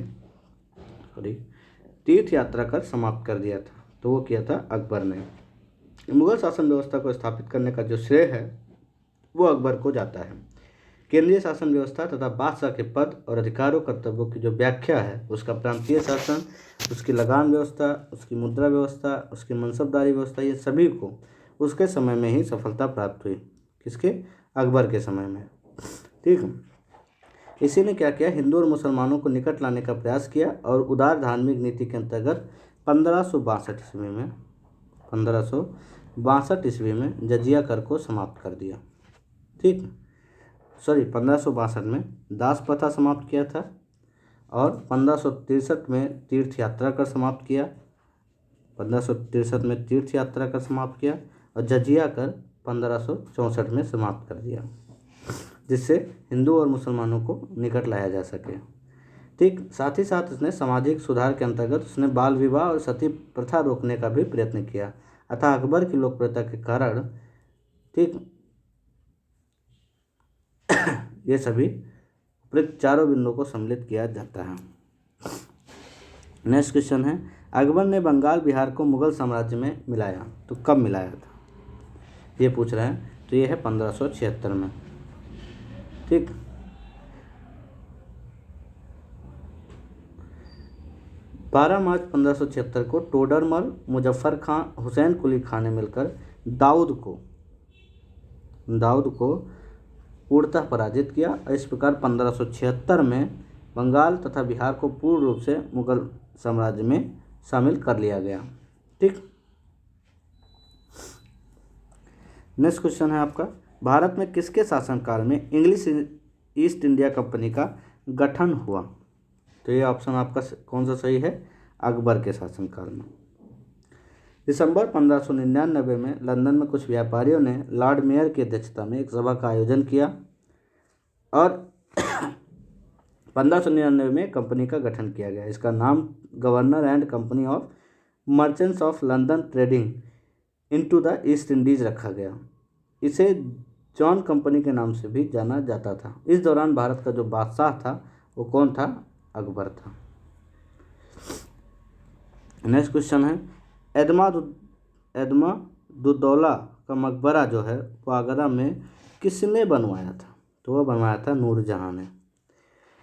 Speaker 1: तीर्थ यात्रा कर समाप्त कर दिया था? तो वो किया था अकबर ने। मुगल शासन व्यवस्था को स्थापित करने का जो श्रेय है वो अकबर को जाता है। केंद्रीय शासन व्यवस्था तथा बादशाह के पद और अधिकारों कर्तव्यों की जो व्याख्या है, उसका प्रांतीय शासन, उसकी लगान व्यवस्था, उसकी मुद्रा व्यवस्था, उसकी मनसबदारी व्यवस्था, ये सभी को उसके समय में ही सफलता प्राप्त हुई। किसके? अकबर के समय में। ठीक, इसी ने क्या किया, हिंदू और मुसलमानों को निकट लाने का प्रयास किया और उदार धार्मिक नीति के अंतर्गत 1562 ईस्वी में जजिया कर को समाप्त कर दिया। ठीक, 1562 में दास प्रथा समाप्त किया था और 1563 में तीर्थ यात्रा कर समाप्त किया। 1563 में तीर्थ यात्रा कर समाप्त किया और जजिया कर 1564 में समाप्त कर दिया। जिससे हिंदू और मुसलमानों को निकट लाया जा सके। ठीक, साथ ही साथ उसने सामाजिक सुधार के अंतर्गत उसने बाल विवाह और सती प्रथा रोकने का भी प्रयत्न किया। अतः अकबर की लोकप्रियता के कारण ठीक ये सभी उपरोक्त चारों बिंदुओं को सम्मिलित किया जाता है। नेक्स्ट क्वेश्चन है, अकबर ने बंगाल बिहार को मुगल साम्राज्य में मिलाया तो कब मिलाया था, ये पूछ रहे हैं। तो ये है 1576 में। ठीक, 12 मार्च 1576 को टोडरमल, मुजफ्फर खां, हुसैन कुली खां ने मिलकर दाऊद को पूर्णतः पराजित किया। इस प्रकार 1576 में बंगाल तथा बिहार को पूर्ण रूप से मुगल साम्राज्य में शामिल कर लिया गया। ठीक, नेक्स्ट क्वेश्चन है आपका, भारत में किसके शासनकाल में इंग्लिश ईस्ट इंडिया कंपनी का गठन हुआ। तो ये ऑप्शन आपका कौन सा सही है, अकबर के शासनकाल में। दिसंबर 1599 में लंदन में कुछ व्यापारियों ने लॉर्ड मेयर की अध्यक्षता में एक सभा का आयोजन किया और 1599 में कंपनी का गठन किया गया। इसका नाम governor and company of merchants of London trading into the east Indies रखा गया। इसे जॉन कंपनी के नाम से भी जाना जाता था। इस दौरान भारत का जो बादशाह था वो कौन था, अकबर था। नेक्स्ट क्वेश्चन है, एदमादुद्दौला का मकबरा जो है वो आगरा में किसने बनवाया था। तो वह बनवाया था नूरजहाँ ने।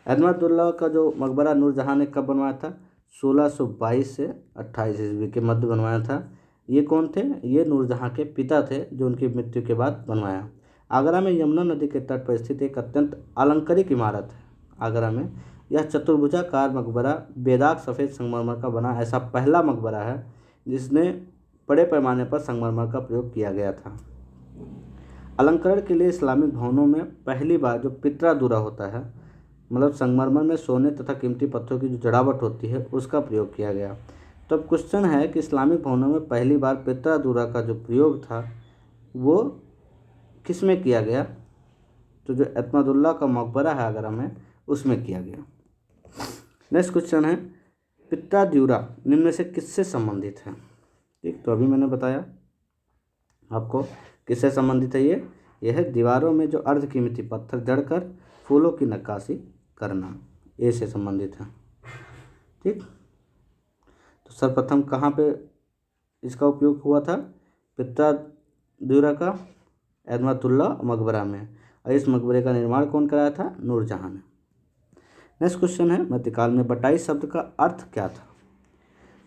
Speaker 1: एदमादुद्दौला का जो मकबरा नूरजहाँ ने कब बनवाया था, 1622 से 28 ईस्वी के मध्य बनवाया था। ये कौन थे, ये नूरजहाँ के पिता थे जो उनकी मृत्यु के बाद बनवाया। आगरा में यमुना नदी के तट पर स्थित एक अत्यंत अलंकृत इमारत है। आगरा में यह चतुर्भुजाकार मकबरा बेदाग सफ़ेद संगमरमर का बना ऐसा पहला मकबरा है जिसने बड़े पैमाने पर संगमरमर का प्रयोग किया गया था। अलंकरण के लिए इस्लामिक भवनों में पहली बार जो पित्रा दूरा होता है, मतलब संगमरमर में सोने तथा कीमती पत्थरों की जो जड़ावट होती है उसका प्रयोग किया गया। तो अब क्वेश्चन है कि इस्लामिक भवनों में पहली बार पित्रा दूरा का जो प्रयोग था वो किस में किया गया, तो जो एतमादुल्ला का मकबरा है आगरा में उसमें किया गया। नेक्स्ट क्वेश्चन है, पित्रा दूरा निम्न में से किससे संबंधित है। ठीक, तो अभी मैंने बताया आपको किससे संबंधित है। ये है दीवारों में जो अर्धकीमती पत्थर जड़कर फूलों की नक्काशी करना, ए से संबंधित है। ठीक, तो सर्वप्रथम कहाँ पे इसका उपयोग हुआ था, पित्रा दूरा का एतमादुल्ला मकबरा में। और इस मकबरे का निर्माण कौन कराया था, नूरजहाँ ने। नेक्स्ट क्वेश्चन है, मध्यकाल में बटाई शब्द का अर्थ क्या था।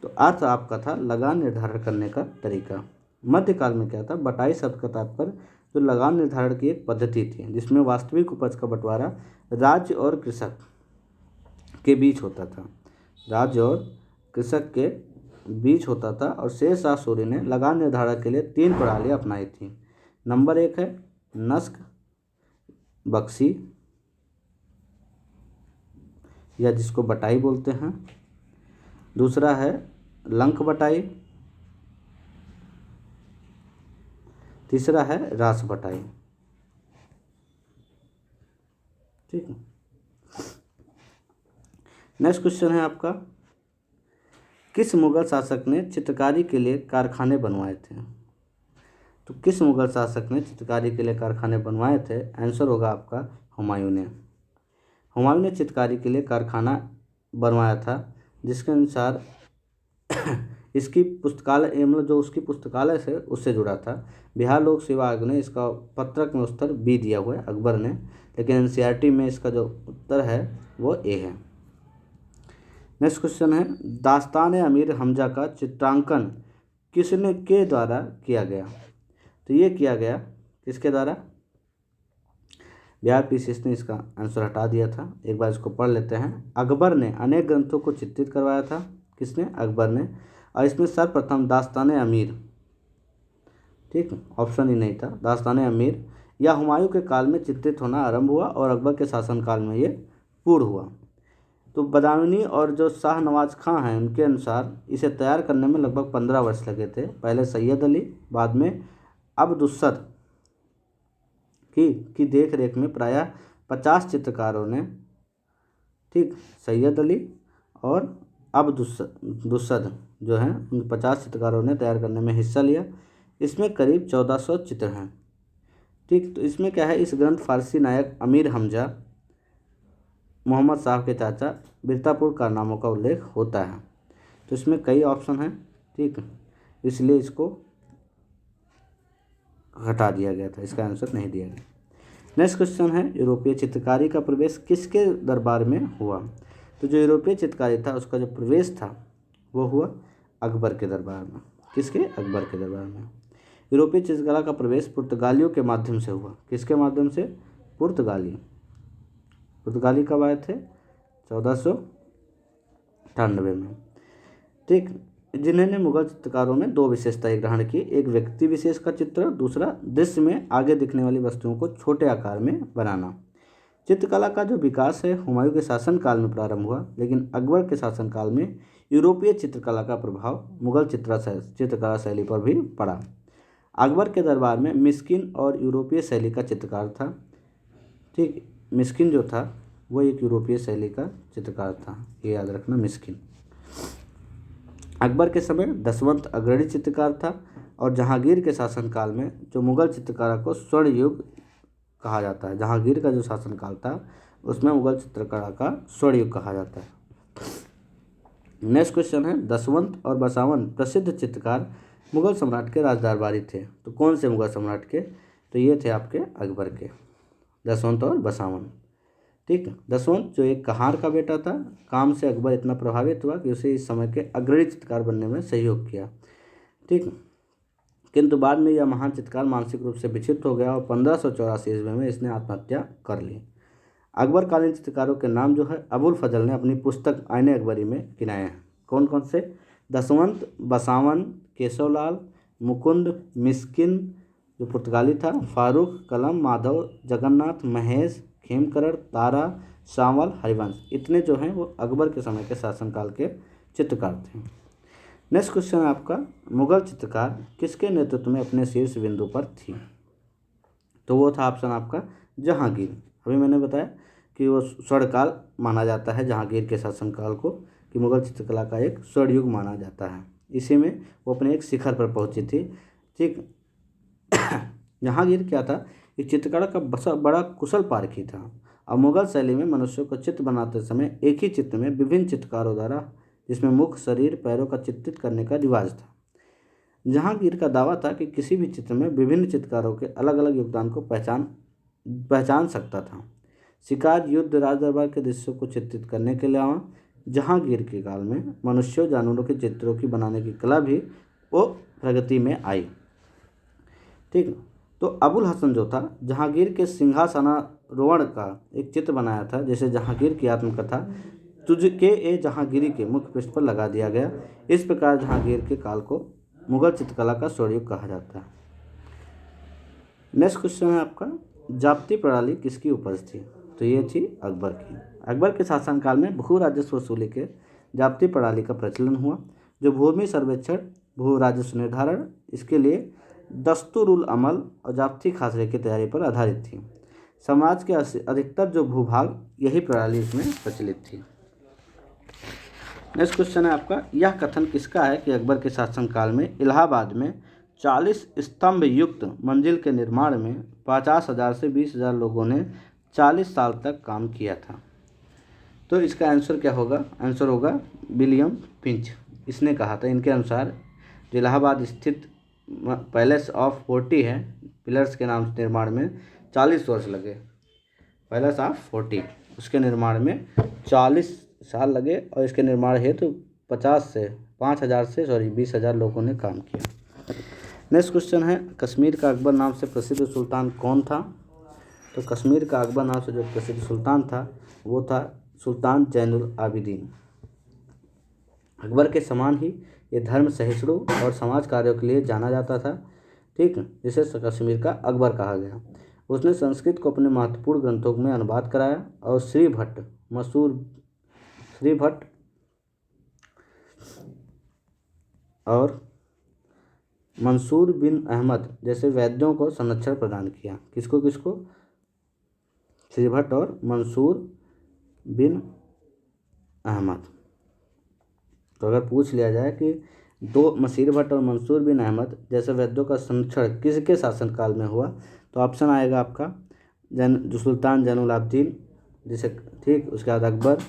Speaker 1: तो अर्थ आपका था लगान निर्धारण करने का तरीका। मध्यकाल में क्या था, बटाई शब्द का तात्पर्य जो लगान निर्धारण की एक पद्धति थी जिसमें वास्तविक उपज का बंटवारा राज्य और कृषक के बीच होता था। राज्य और कृषक के बीच होता था और शेरशाह सूरी ने लगान निर्धारण के लिए 3 प्रणालियाँ अपनाई थी। नंबर 1 है नस्क बख्शी या जिसको बटाई बोलते हैं। दूसरा है लंक बटाई। तीसरा है रास बटाई। ठीक है, नेक्स्ट क्वेश्चन है आपका, किस मुगल शासक ने चित्रकारी के लिए कारखाने बनवाए थे। तो किस मुगल शासक ने चित्रकारी के लिए कारखाने बनवाए थे, आंसर होगा आपका हुमायूं ने। हुमायूं ने चित्रकारी के लिए कारखाना बनवाया था जिसके अनुसार इसकी पुस्तकालय मतलब जो उसकी पुस्तकालय से उससे जुड़ा था। बिहार लोक सेवा आयोग ने इसका पत्रक में उत्तर बी दिया हुआ है अकबर ने, लेकिन एनसीईआरटी में इसका जो उत्तर है वो ए है। नेक्स्ट क्वेश्चन है, दास्तान अमीर हमजा का चित्रांकन किसने के द्वारा किया गया। तो ये किया गया किसके द्वारा, बिहार पीसीएस ने इसका आंसर हटा दिया था। एक बार इसको पढ़ लेते हैं। अकबर ने अनेक ग्रंथों को चित्रित करवाया था, किसने, अकबर ने। और इसमें सर्वप्रथम दास्तान अमीर, ठीक, ऑप्शन ही नहीं था, दास्तान अमीर या हुमायूं के काल में चित्रित होना आरंभ हुआ और अकबर के शासनकाल में ये पूर्ण हुआ। तो बदायूनी और जो शाह नवाज खां हैं उनके अनुसार इसे तैयार करने में लगभग 15 वर्ष लगे थे। पहले सैयद अली, बाद में अब्दुस्सद की देख रेख में प्रायः 50 चित्रकारों ने, ठीक, सैयद अली और दुस्सद जो हैं उन 50 चित्रकारों ने तैयार करने में हिस्सा लिया। इसमें करीब 1400 चित्र हैं। ठीक, तो इसमें क्या है, इस ग्रंथ फारसी नायक अमीर हमजा मोहम्मद साहब के चाचा बिरतापुर कारनामों का उल्लेख होता है। तो इसमें कई ऑप्शन हैं, ठीक, इसलिए इसको हटा दिया गया था, इसका आंसर नहीं दिया गया। नेक्स्ट क्वेश्चन है, यूरोपीय चित्रकारी का प्रवेश किसके दरबार में हुआ? तो जो यूरोपीय चित्रकारी था उसका जो प्रवेश था वो हुआ अकबर के दरबार में। किसके? अकबर के दरबार में। यूरोपीय चित्रकला का प्रवेश पुर्तगालियों के माध्यम से हुआ। किसके माध्यम से? पुर्तगाली कब आए थे? 1498 में। ठीक, जिन्होंने मुगल चित्रकारों में दो विशेषताएं ग्रहण की, एक व्यक्ति विशेष का चित्र, दूसरा दृश्य में आगे दिखने वाली वस्तुओं को छोटे आकार में बनाना। चित्रकला का जो विकास है हुमायूं के शासनकाल में प्रारंभ हुआ, लेकिन अकबर के शासनकाल में यूरोपीय चित्रकला का प्रभाव मुगल चित्रकला शैली पर भी पड़ा। अकबर के दरबार में मिस्किन और यूरोपीय शैली का चित्रकार था। ठीक, मिस्किन जो था वो एक यूरोपीय शैली का चित्रकार था, ये याद रखना, मिस्किन। अकबर के समय दसवंत अग्रणी चित्रकार था और जहांगीर के शासनकाल में जो मुगल चित्रकला को स्वर्ण युग कहा जाता है, जहांगीर का जो शासनकाल था उसमें मुगल चित्रकला का स्वर्ण युग कहा जाता है। नेक्स्ट क्वेश्चन है, दसवंत और बसावन प्रसिद्ध चित्रकार मुगल सम्राट के राज दरबारी थे। तो कौन से मुगल सम्राट के? तो ये थे आपके अकबर के, दसवंत और बसावन। ठीक, दसवंत जो एक कहार का बेटा था, काम से अकबर इतना प्रभावित हुआ कि उसे इस समय के अग्रणी चित्रकार बनने में सहयोग किया। ठीक, किंतु बाद में यह महान चित्रकार मानसिक रूप से विक्षिप्त हो गया और 1584 ईस्वी में इसने आत्महत्या कर ली। अकबरकालीन चित्रकारों के नाम जो है अबुल फजल ने अपनी पुस्तक आईने अकबरी में गिनाए हैं। कौन कौन से? दसवंत, बसावन, केशवलाल, मुकुंद, मिस्किन जो पुर्तगाली था, फारूक, कलम, माधव, जगन्नाथ, महेश, खेमकरण, तारा, सांवल, हरिवंश, इतने जो हैं वो अकबर के समय के शासनकाल के चित्रकार थे। नेक्स्ट क्वेश्चन है आपका, मुगल चित्रकार किसके नेतृत्व में अपने शीर्ष बिंदु पर थी? तो वो था ऑप्शन आपका जहांगीर। अभी मैंने बताया कि वो स्वर्णकाल माना जाता है जहांगीर के शासनकाल को, कि मुगल चित्रकला का एक स्वर्ण युग माना जाता है। इसी में वो अपने एक शिखर पर पहुंची थी। ठीक, जहांगीर क्या था, इस चित्रकला का बड़ा कुशल पारखी था और मुगल शैली में मनुष्यों को चित्र बनाते समय एक ही चित्र में विभिन्न चित्रकारों द्वारा, जिसमें मुख, शरीर, पैरों का चित्रित करने का रिवाज था। जहांगीर का दावा था कि किसी भी चित्र में विभिन्न चित्रकारों के अलग अलग योगदान को पहचान सकता था। शिकार, युद्ध, राज दरबार के दृश्यों को चित्रित करने के अलावा जहांगीर के काल में मनुष्यों, जानवरों के चित्रों की बनाने की कला भी वो प्रगति में आई। ठीक, तो अबुल हसन जो था, जहांगीर के सिंहासनारोहण का एक चित्र बनाया था, जैसे जहांगीर की आत्मकथा तुझके ए जहांगीरी के मुख्य पृष्ठ पर लगा दिया गया। इस प्रकार जहांगीर के काल को मुगल चित्रकला का स्वर्ण युग कहा जाता है। नेक्स्ट क्वेश्चन है आपका, जाप्ती प्रणाली किसकी उपज थी? तो ये थी अकबर की। अकबर के शासनकाल में भू राजस्व वसूली के जाप्ती प्रणाली का प्रचलन हुआ, जो भूमि सर्वेक्षण, भू राजस्व निर्धारण, इसके लिए दस्तूरुल अमल और जाप्ती खासरे की तैयारी पर आधारित थी। समाज के अधिकतर जो भूभाग यही प्रणाली इसमें प्रचलित थी। नेक्स्ट क्वेश्चन है आपका, यह कथन किसका है कि अकबर के शासनकाल में इलाहाबाद में 40 स्तंभ युक्त मंजिल के निर्माण में 50,000 से 20,000 लोगों ने 40 साल तक काम किया था? तो इसका आंसर क्या होगा? आंसर होगा विलियम पिंच। इसने कहा था, इनके अनुसार जो इलाहाबाद स्थित पैलेस ऑफ 40 है, पिलर्स के नाम से निर्माण में 40 वर्ष लगे। पैलेस ऑफ 40, उसके निर्माण में 40 साल लगे और इसके निर्माण हेतु 20,000 लोगों ने काम किया। नेक्स्ट क्वेश्चन है, कश्मीर का अकबर नाम से प्रसिद्ध सुल्तान कौन था? तो कश्मीर का अकबर नाम से जो प्रसिद्ध सुल्तान था वो था सुल्तान जैनुल आबिदीन। अकबर के समान ही ये धर्म सहिष्णु और समाज कार्यों के लिए जाना जाता था। ठीक, जिसे कश्मीर का अकबर कहा गया। उसने संस्कृत को अपने महत्वपूर्ण ग्रंथों में अनुवाद कराया और श्री भट्ट और मंसूर बिन अहमद जैसे वैद्यों को संरक्षण प्रदान किया। किसको किसको? श्रीभट्ट और मंसूर बिन अहमद। तो अगर पूछ लिया जाए कि श्रीभट्ट और मंसूर बिन अहमद जैसे वैद्यों का संरक्षण किसके शासनकाल में हुआ, तो ऑप्शन आएगा आपका जो सुल्तान जैनुल आबदीन जिसे, ठीक, उसके बाद अकबर।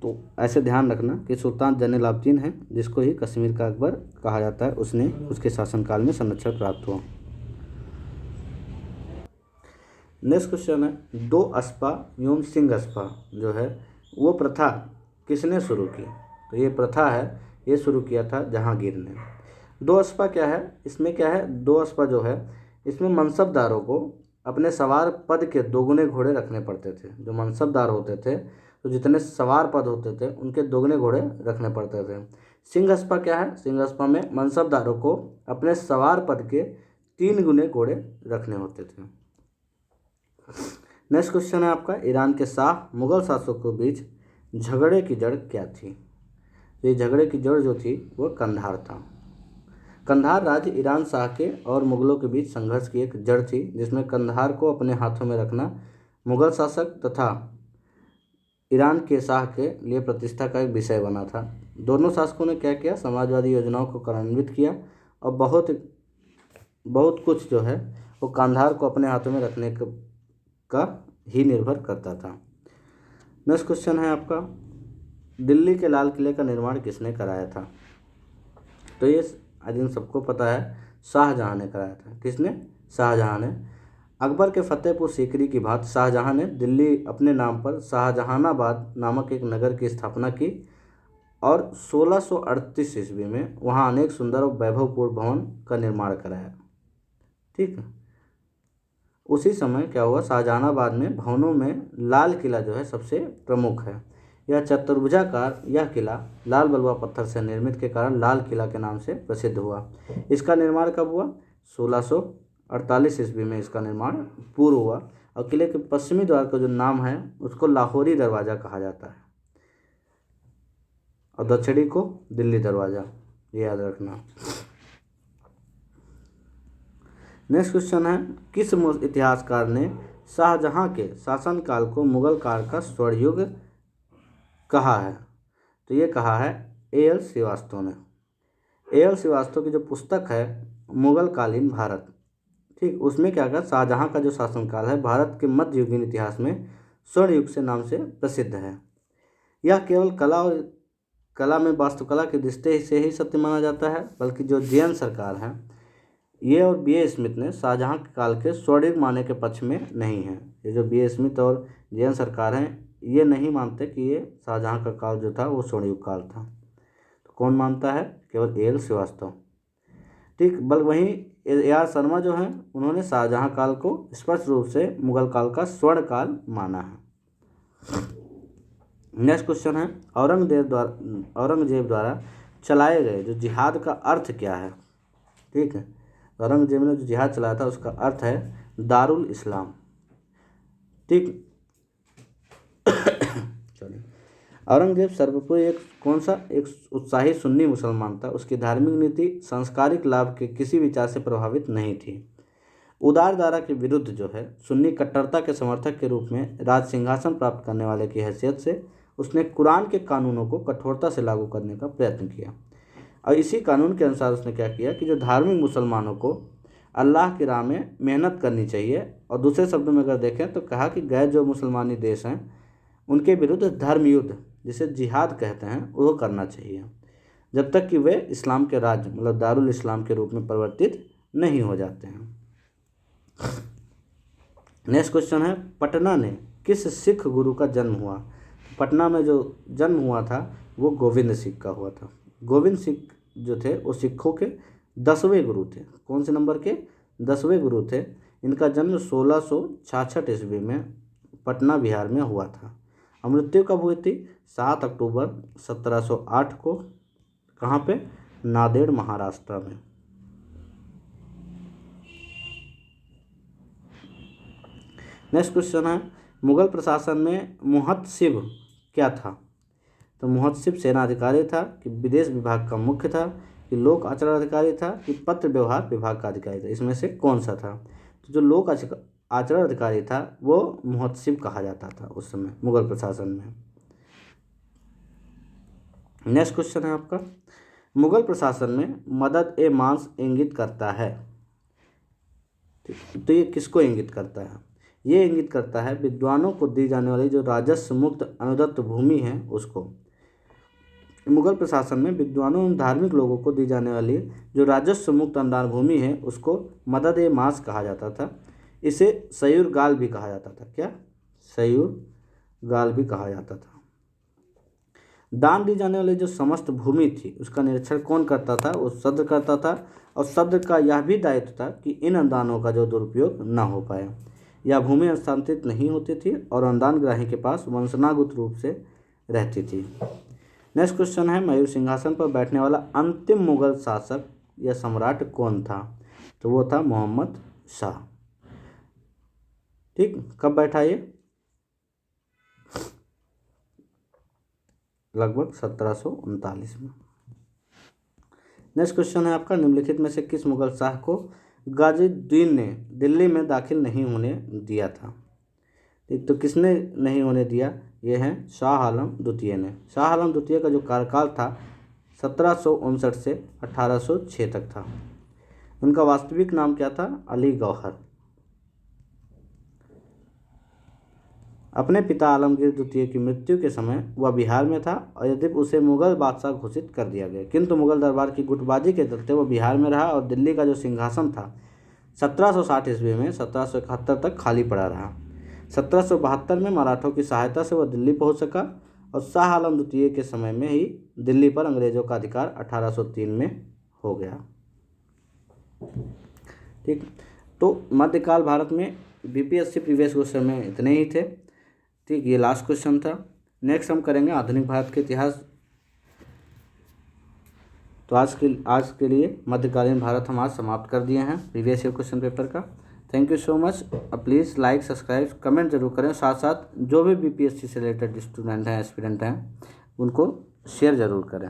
Speaker 1: तो ऐसे ध्यान रखना कि सुल्तान जैनुल आबदीन है जिसको ही कश्मीर का अकबर कहा जाता है, उसके शासनकाल में संरक्षण प्राप्त हुआ। नेक्स्ट क्वेश्चन है, दो अस्पा एवं सिंह अस्पा जो है वो प्रथा किसने शुरू की? तो ये प्रथा है, ये शुरू किया था जहांगीर ने। दो अस्पा क्या है? इसमें क्या है, दो अस्पा जो है इसमें मनसबदारों को अपने सवार पद के दोगुने घोड़े रखने पड़ते थे। जो मनसबदार होते थे तो जितने सवार पद होते थे उनके दोगुने घोड़े रखने पड़ते थे। सिंह अस्पा क्या है? सिंह अस्पा में मनसबदारों को अपने सवार पद के 3 गुने घोड़े रखने होते थे। नेक्स्ट क्वेश्चन है आपका, ईरान के शाह मुगल शासकों के बीच झगड़े की जड़ क्या थी? तो ये झगड़े की जड़ जो थी वो कंधार था। कंधार राज्य ईरान शाह के और मुगलों के बीच संघर्ष की एक जड़ थी, जिसमें कंधार को अपने हाथों में रखना मुगल शासक तथा ईरान के शाह के लिए प्रतिष्ठा का एक विषय बना था। दोनों शासकों ने क्या किया? समाजवादी योजनाओं को कार्यान्वित किया और बहुत कुछ जो है वो कंधार को अपने हाथों में रखने का ही निर्भर करता था। नेक्स्ट क्वेश्चन है आपका, दिल्ली के लाल किले का निर्माण किसने कराया था? तो ये आई थिंक सबको पता है, शाहजहाँ ने कराया था। किसने? शाहजहाँ ने। अकबर के फतेहपुर सीकरी की भांति शाहजहाँ ने दिल्ली अपने नाम पर शाहजहानाबाद नामक एक नगर की स्थापना की और 1638 ईस्वी में वहाँ अनेक सुंदर और वैभवपूर्ण भवन का निर्माण कराया। ठीक है, उसी समय क्या हुआ, शाहजहानाबाद में भवनों में लाल किला जो है सबसे प्रमुख है। यह चतुर्भुजाकार यह किला लाल बलुआ पत्थर से निर्मित के कारण लाल किला के नाम से प्रसिद्ध हुआ। इसका निर्माण कब हुआ? 1648 ईस्वी में इसका निर्माण पूर्ण हुआ और किले के पश्चिमी द्वार का जो नाम है उसको लाहौरी दरवाज़ा कहा जाता है और दक्षिणी को दिल्ली दरवाज़ा, ये याद रखना। नेक्स्ट क्वेश्चन है, किस इतिहासकार ने शाहजहाँ के शासनकाल को मुगल काल का स्वर्ण युग कहा है? तो ये कहा है A.L. श्रीवास्तव ने। A.L. श्रीवास्तव की जो पुस्तक है मुगल कालीन भारत, ठीक, उसमें क्या कहा, शाहजहाँ का जो शासनकाल है भारत के मध्ययुगीन इतिहास में स्वर्ण युग से नाम से प्रसिद्ध है। यह केवल कला में वास्तुकला के दृष्टि से ही सत्य माना जाता है, बल्कि जो जैन सरकार है ये और B.A. स्मिथ ने शाहजहाँ के काल के स्वर्ण युग मानने के पक्ष में नहीं है। ये जो B.A. स्मिथ और जैन सरकार हैं ये नहीं मानते कि ये शाहजहाँ का काल जो था वो स्वर्ण युग काल था। तो कौन मानता है? केवल A.L. श्रीवास्तव। ठीक, बल्कि वहीं A.R. शर्मा जो हैं उन्होंने शाहजहाँ काल को स्पष्ट रूप से मुगल काल का स्वर्ण काल माना है। नेक्स्ट क्वेश्चन है, औरंगजेब द्वारा चलाए गए जो जिहाद का अर्थ क्या है? ठीक है, औरंगजेब ने जो जिहाद चलाया था उसका अर्थ है दारुल इस्लाम। ठीक, चलिए, औरंगजेब सर्वोपरि एक उत्साही सुन्नी मुसलमान था। उसकी धार्मिक नीति सांस्कारिक लाभ के किसी विचार से प्रभावित नहीं थी। उदार धारा के विरुद्ध जो है सुन्नी कट्टरता के समर्थक के रूप में राज सिंहासन प्राप्त करने वाले की हैसियत से उसने कुरान के कानूनों को कठोरता से लागू करने का प्रयत्न किया और इसी कानून के अनुसार उसने क्या किया कि जो धार्मिक मुसलमानों को अल्लाह की राह में मेहनत करनी चाहिए, और दूसरे शब्दों में अगर देखें तो कहा कि गैर जो मुसलमानी देश हैं उनके विरुद्ध धर्म युद्ध जिसे जिहाद कहते हैं वो करना चाहिए जब तक कि वे इस्लाम के राज्य मतलब दारुल इस्लाम के रूप में परिवर्तित नहीं हो जाते हैं। नेक्स्ट क्वेश्चन है, पटना में किस सिख गुरु का जन्म हुआ? पटना में जो जन्म हुआ था वो गोविंद सिंह का हुआ था। गोविंद सिंह जो थे वो सिखों के 10वें गुरु थे। कौन से नंबर के? 10वें गुरु थे। इनका जन्म 1666 ईस्वी में पटना बिहार में हुआ था। मृत्यु कब हुई थी? 7 अक्टूबर 1708 को। कहाँ पे? नांदेड़ महाराष्ट्र में। नेक्स्ट क्वेश्चन है, मुगल प्रशासन में मुहत्सिब क्या था? तो मुहत्सिब सेना अधिकारी था कि विदेश विभाग का मुख्य था कि लोक आचरण अधिकारी था कि पत्र व्यवहार विभाग का अधिकारी था, इसमें से कौन सा था? तो जो लोक आचरण अधिकारी था वो मुहतसिब कहा जाता था उस समय मुगल प्रशासन में। नेक्स्ट क्वेश्चन है आपका, मुगल प्रशासन में मदद ए मांस इंगित करता है, तो ये किसको इंगित करता है? ये इंगित करता है विद्वानों को दी जाने वाली जो राजस्व मुक्त अनुदत्त भूमि है उसको। मुगल प्रशासन में विद्वानों एवं धार्मिक लोगों को दी जाने वाली जो राजस्व मुक्त अनुदान भूमि है उसको मदद ए मांस कहा जाता था। इसे सयूर गाल भी कहा जाता था। क्या? सयूर गाल भी कहा जाता था। दान दी जाने वाली जो समस्त भूमि थी उसका निरीक्षण कौन करता था? वो सद्र करता था, और सद्र का यह भी दायित्व था कि इन अनुदानों का जो दुरुपयोग न हो पाए। यह भूमि हस्तांतरित नहीं होती थी और अनुदान ग्राही के पास वंशनागत रूप से रहती थी। नेक्स्ट क्वेश्चन है, मयूर सिंहासन पर बैठने वाला अंतिम मुगल शासक या सम्राट कौन था? तो वो था मोहम्मद शाह। ठीक, कब बैठा ये? लगभग 1739 में। नेक्स्ट क्वेश्चन है आपका, निम्नलिखित में से किस मुगल शाह को गाजीउद्दीन ने दिल्ली में दाखिल नहीं होने दिया था? एक तो किसने नहीं होने दिया? ये है शाह आलम द्वितीय ने। शाह आलम द्वितीय का जो कार्यकाल था 1759 से 1806 तक था। उनका वास्तविक नाम क्या था? अली गौहर। अपने पिता आलमगीर द्वितीय की मृत्यु के समय वह बिहार में था और यद्यपि उसे मुगल बादशाह घोषित कर दिया गया, किंतु मुगल दरबार की गुटबाजी के चलते वह बिहार में रहा और दिल्ली का जो सिंहासन था 1760 ईस्वी में 1771 तक खाली पड़ा रहा। 1772 में मराठों की सहायता से वह दिल्ली पहुंच सका और शाह आलम द्वितीय के समय में ही दिल्ली पर अंग्रेजों का अधिकार 1803 में हो गया। ठीक, तो मध्यकाल भारत में बीपीएससी प्रीवियस क्वेश्चन में इतने ही थे। ठीक, ये लास्ट क्वेश्चन था। नेक्स्ट हम करेंगे आधुनिक भारत के इतिहास। तो आज के लिए मध्यकालीन भारत हम आज समाप्त कर दिए हैं प्रीवियस ईयर क्वेश्चन पेपर का। Thank you so much. Please like, subscribe, comment जरूर करें। साथ साथ जो भी बीपीएससी से रिलेटेड स्टूडेंट हैं, एस्पिरेंट हैं, उनको शेयर ज़रूर करें।